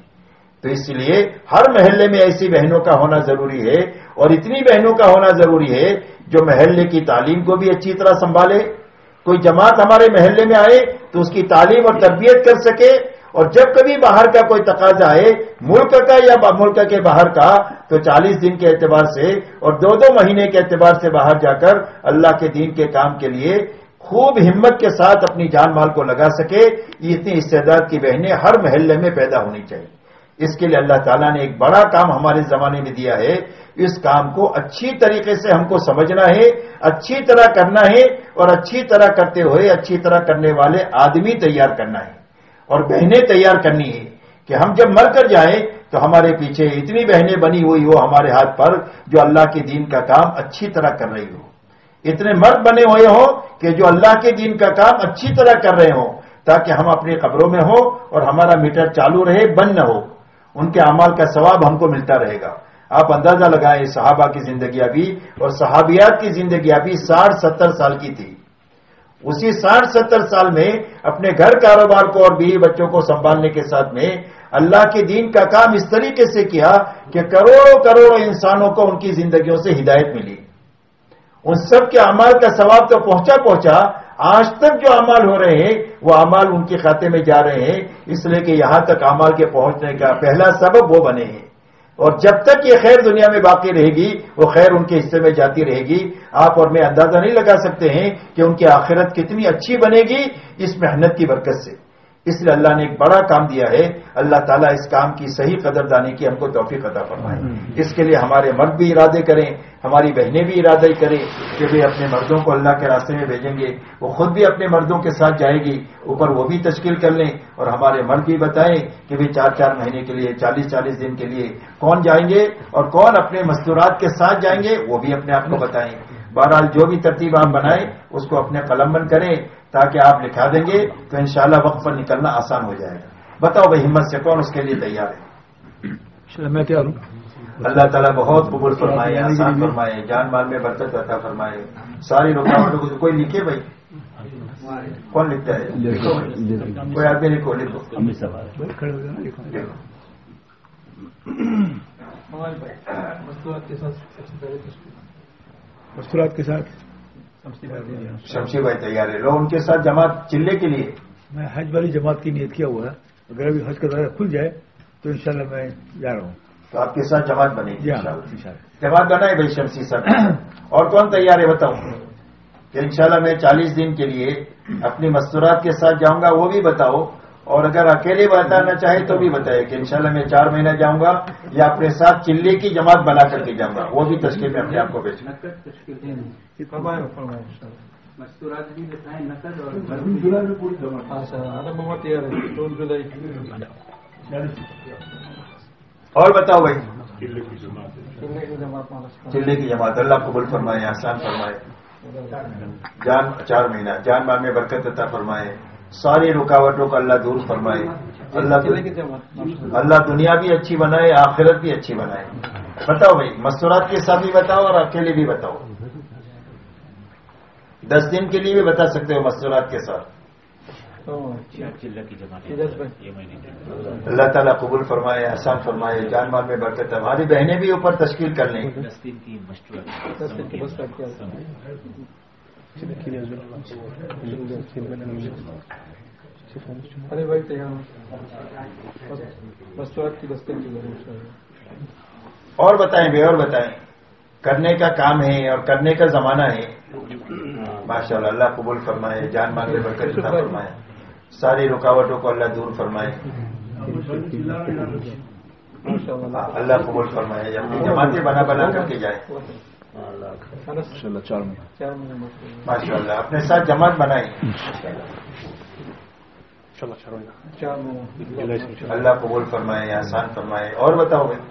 تو اس لیے ہر محلے میں ایسی بہنوں کا ہونا ضروری ہے اور اتنی بہنوں کا ہونا ضروری ہے جو محلے کی تعلیم کو بھی اچھی طرح سنبھالے. کوئی جماعت ہمارے محلے میں آئے تو اس کی تعلیم اور تربیت کر سکے اور جب کبھی باہر کا کوئی تقاضا آئے ملک کا یا ملک کے باہر کا تو 40 دن کے اعتبار سے اور 2 مہینے کے اعتبار سے باہر جا کر اللہ کے دین کے کام کے لیے خوب ہمت کے ساتھ اپنی جان مال کو لگا سکے. یہ اتنی استعداد کی بہنیں ہر محلے میں پیدا ہونی چاہیے. اس کے لیے اللہ تعالیٰ نے ایک بڑا کام ہمارے زمانے میں دیا ہے. اس کام کو اچھی طریقے سے ہم کو سمجھنا ہے، اچھی طرح کرنا ہے اور اچھی طرح کرتے ہوئے اچھی طرح کرنے والے آدمی تیار کرنا ہے اور بہنیں تیار کرنی ہے کہ ہم جب مر کر جائیں تو ہمارے پیچھے اتنی بہنیں بنی ہوئی ہو ہمارے ہاتھ پر جو اللہ کے دین کا کام اچھی طرح کر رہی ہو. اتنے مرد بنے ہوئے ہوں کہ جو اللہ کے دین کا کام اچھی طرح کر رہے ہوں تاکہ ہم اپنی قبروں میں ہو اور ہمارا میٹر چالو رہے، بند نہ ہو. ان کے اعمال کا ثواب ہم کو ملتا رہے گا. آپ اندازہ لگائیں صحابہ کی زندگیاں بھی اور صحابیات کی زندگیاں بھی 60-70 سال کی تھی. اسی 60-70 سال میں اپنے گھر کاروبار کو اور بیوی بچوں کو سنبھالنے کے ساتھ میں اللہ کے دین کا کام اس طریقے سے کیا کہ کروڑوں انسانوں کو ان کی زندگیوں سے ہدایت ملی. ان سب کے اعمال کا ثواب تو پہنچا. آج تک جو اعمال ہو رہے ہیں وہ اعمال ان کے کھاتے میں جا رہے ہیں اس لیے کہ یہاں تک اعمال کے پہنچنے کا پہلا سبب وہ بنے ہیں. اور جب تک یہ خیر دنیا میں باقی رہے گی وہ خیر ان کے حصے میں جاتی رہے گی. آپ اور میں اندازہ نہیں لگا سکتے ہیں کہ ان کی آخرت کتنی اچھی بنے گی اس محنت کی برکت سے. اس لیے اللہ نے ایک بڑا کام دیا ہے. اللہ تعالیٰ اس کام کی صحیح قدردانی کی ہم کو توفیق عطا فرمائے. اس کے لیے ہمارے مرد بھی ارادے کریں, ہماری بہنیں بھی ارادہ کریں کہ وہ اپنے مردوں کو اللہ کے راستے میں بھیجیں گے. وہ خود بھی اپنے مردوں کے ساتھ جائے گی, اوپر وہ بھی تشکیل کر لیں, اور ہمارے مرد بھی بتائیں کہ بھی 4-4 مہینے کے لیے 40-40 دن کے لیے کون جائیں گے اور کون اپنے مستورات کے ساتھ جائیں گے, وہ بھی اپنے آپ کو بتائیں. بہرحال جو بھی ترتیب آپ بنائیں اس کو اپنے قلم بند کریں تاکہ آپ لکھا دیں گے تو انشاءاللہ وقت پر نکلنا آسان ہو جائے گا. بتاؤ بھائی ہمت سے کون اس کے لیے تیار ہے؟ میں تیار ہوں. اللہ تعالیٰ بہت قبول فرمائے, آسان فرمائے, جان مال میں برکت عطا فرمائے. ساری رکاوٹوں کو کوئی لکھے بھائی, کون لکھتا ہے؟ کوئی آدمی لکھو, لکھو. مستورات کے ساتھ شمشی بھائی تیار ہے. لو ان کے ساتھ جماعت چلے کے لیے میں حج والی جماعت کی نیت کیا ہوا ہے. اگر ابھی حج کا دورہ کھل جائے تو انشاءاللہ میں جا رہا ہوں. تو آپ کے ساتھ جماعت بنے گی. جماعت بنائے بھائی شمسی صاحب. اور کون تیار ہے بتاؤں کہ انشاءاللہ میں 40 دن کے لیے اپنی مستورات کے ساتھ جاؤں گا, وہ بھی بتاؤ. اور اگر اکیلے بتانا چاہے تو بھی بتائے کہ انشاءاللہ میں 4 مہینہ جاؤں گا یا اپنے ساتھ چلے کی جماعت بنا کر کے جاؤں گا, وہ بھی تشکیل میں اپنے آپ کو بھیجوں گا. مستورات بھی بتائیں, نقد اور بتاؤ بھائی چلے کی جماعت. اللہ قبول فرمائے, آسان فرمائے. جان 4 مہینہ جان مال میں برکت عطا فرمائے. ساری رکاوٹوں کو اللہ دور فرمائے. اللہ دنیا بھی اچھی بنائے, آخرت بھی اچھی بنائے. بتاؤ بھائی مستورات کے ساتھ بھی بتاؤ اور اکیلے بھی بتاؤ. 10 دن کے لیے بھی بتا سکتے ہو مستورات کے ساتھ. اللہ تعالیٰ قبول فرمائے, آسان فرمائے, جان مال میں برکت. ہماری بہنیں بھی اوپر تشکیل کر لیں. ارے بھائی تیار مستورات کی 10 دن کی. اور بتائیں بھائی, اور بتائیں. کرنے کا کام ہے اور کرنے کا زمانہ ہے. ماشاءاللہ اللہ قبول فرمائے, جان مال میں برکت عطا فرمائے. ساری رکاوٹوں کو اللہ دور فرمائے. اللہ قبول فرمائے. اپنی جماعتیں بنا کر کے جائے. ماشاء اللہ اپنے ساتھ جماعت بنائیں. اللہ قبول فرمائے, آسان فرمائے. اور بتاؤ بھائی.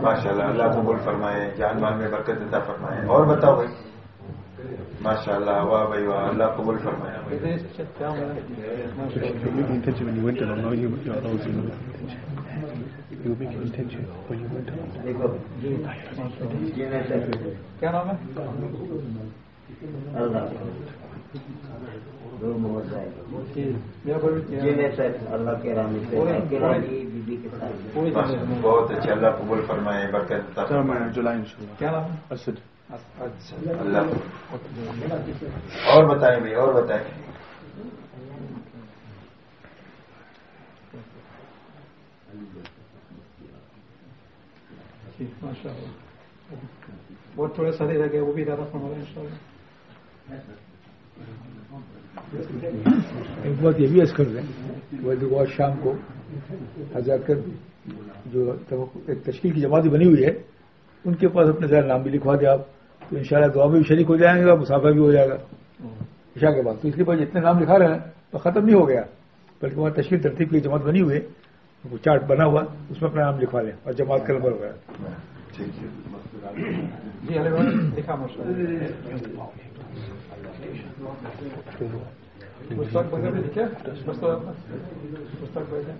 ماشاء اللہ اللہ قبول فرمائے, جان مال میں برکت عطا فرمائے. اور بتاؤ بھائی. ماشاء اللہ, واہ بھائی واہ, اللہ قبول فرمائے. کیا نام ہے؟ بہت اچھا, اللہ قبول فرمائے, برکت عطا فرمائے. کیا نام ہے؟ اللہ. اور بتائیں بھائی, اور بتائیں. ماشاء اللہ بہت تھوڑے سارے رہ گئے, وہ بھی زیادہ فرما رہے ہیں انشاءاللہ. ایک بات یہ بھی عرض کر دیں وہ جو شام کو حضرت کر جو ایک تشکیل کی جماعت بنی ہوئی ہے ان کے پاس اپنے ذرا نام بھی لکھوا دیں آپ, تو انشاءاللہ دعا میں بھی شریک ہو جائیں گے اور مسافہ بھی ہو جائے گا عشاء کے بعد. تو اس کے بعد جتنے نام لکھا رہے ہیں تو ختم نہیں ہو گیا, بلکہ وہاں تشکیل ترتیب کی جماعت بنی ہوئی ہے, وہ چارٹ بنا ہوا, اس میں اپنا نام لکھوا لیں اور جماعت کا نمبر ہو گیا. جی لکھا مستق بغیر بھی لکھے مستق بغیر.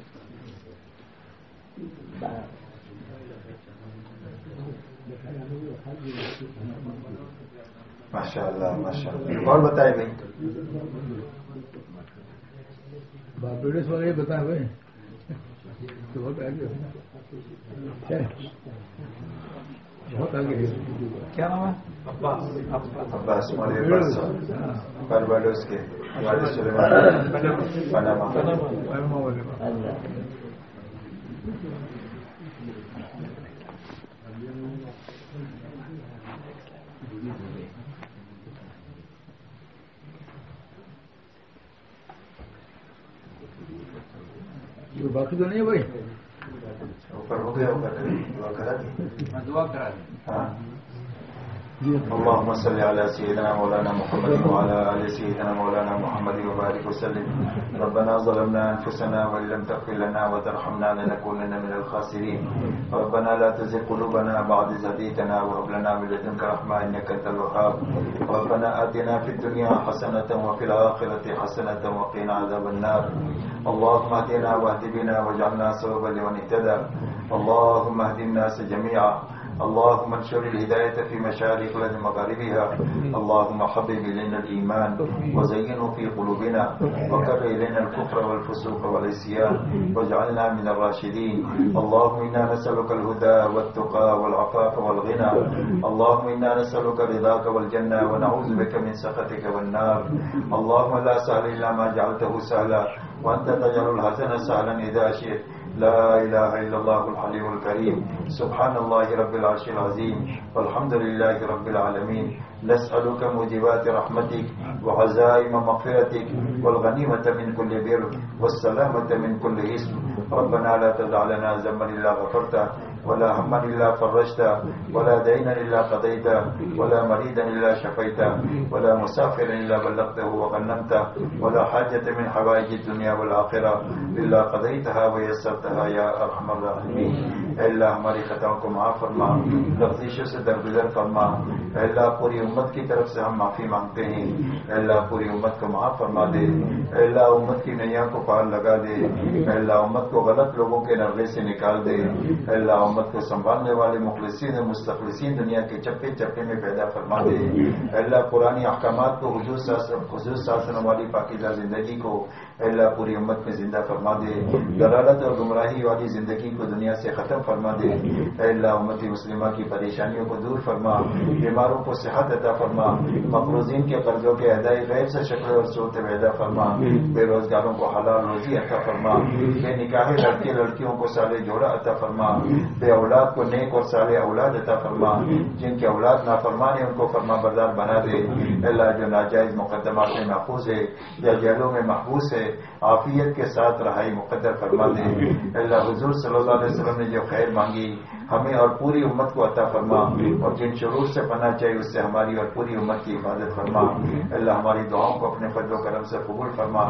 ماشاء اللہ ماشاء اللہ. اور بتائے بھائی. ویڈیوز وغیرہ بتائے ہوئے بہت آگے بہت آگے. کیا نام ہے؟ عباس برباڈوس کے پاناما. باقی تو نہیں ہے بھائی. اوپر ہو گیا ہوگا دعا کرا دی. دعا کرا دی. ہاں. اللهم صل على سيدنا مولانا محمد وعلى آل سيدنا مولانا محمد وبارك وسلم. ربنا ظلمنا أنفسنا وإن لم تغفر لنا وترحمنا لنكونن من الخاسرين. ربنا لا تزغ قلوبنا بعد إذ هديتنا وهب لنا من لدنك رحمة إنك أنت الوهاب. ربنا آتنا في الدنيا حسنة وفي الآخرة حسنة وقنا عذاب النار. اللهم اهدنا واهد بنا واجعلنا سببا لمن اهتدى. اللهم اهد الناس جميعا. اللهم انشر الهداية في مشارق الأرض ومغاربها. اللهم حبب إلينا الإيمان وزينه في قلوبنا وكره إلينا الكفر والفسوق والعصيان واجعلنا من الراشدين. اللهم إنا نسألك الهدى والتقى والعفاف والغنى. اللهم إنا نسألك رضاك والجنة ونعوذ بك من سخطك والنار. اللهم لا سهل إلا ما جعلته سهلا وأنت تجعل الحزن سهلا إذا شئت. لا إله إلا الله الحليم الكريم. سبحان الله رب العرش العظيم والحمد لله رب العالمين. نسألك موجبات رحمتك وعزائم مغفرتك والغنيمة من كل بر والسلامة من كل إثم. ربنا لا تدع لنا ذنبا إلا غفرته ولا هما إلا فرجته ولا دينا إلا قضيته ولا مريدا إلا شفيته ولا مسافرا إلا بلغته وغنمته ولا حاجة من حوائج الدنيا والآخرة إلا قضيتها ويسرتها يا أرحم الراحمين. اے اللہ ہماری خطاؤں کو معاف فرما، لفظیشوں سے درگزر فرما. اے اللہ پوری امت کی طرف سے ہم معافی مانگتے ہیں. اے اللہ پوری امت کو معاف فرما دے. اے اللہ امت کی نیا کو پار لگا دے. اے اللہ امت کو غلط لوگوں کے نرغے سے نکال دے. اے اللہ امت کو سنبھالنے والے مخلصین و مستخلصین دنیا کے چپے چپے میں پیدا فرما دے. اے اللہ قرآنی احکامات کو حضور صلی اللہ علیہ وسلم والی پاکیزہ زندگی کو اے اللہ پوری امت میں زندہ فرما دے. ضلالت اور گمراہی والی زندگی کو دنیا سے ختم فرما دے. اے اللہ امتی مسلمہ کی پریشانیوں کو دور فرما، بیماروں کو صحت عطا فرما، مقروضین کے قرضوں کے ادائی غیر سے شکل اور صورت پیدا فرما، بے روزگاروں کو حلال روزی عطا فرما، بے نکاح لڑکے لڑکیوں کو صالح جوڑا عطا فرما، بے اولاد کو نیک اور صالح اولاد عطا فرما، جن کے اولاد نافرمان ہیں ان کو فرما بردار بنا دے. اے اللہ جو ناجائز مقدمات میں محفوظ ہے یا جیلوں میں محبوس ہے عافیت کے ساتھ رہائی مقدر فرما دے. اے اللہ حضور صلی اللہ علیہ وسلم نے جو خیر مانگی ہمیں اور پوری امت کو عطا فرما، اور جن شرور سے پناہ چاہیے اس سے ہماری اور پوری امت کی حفاظت فرما. اللہ ہماری دعاؤں کو اپنے فضل و کرم سے قبول فرما.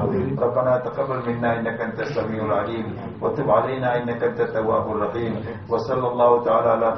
ربنا تقبل منا انك انت السميع العليم وتب علينا انك انت التواب الرحيم. وصلى الله تعالى على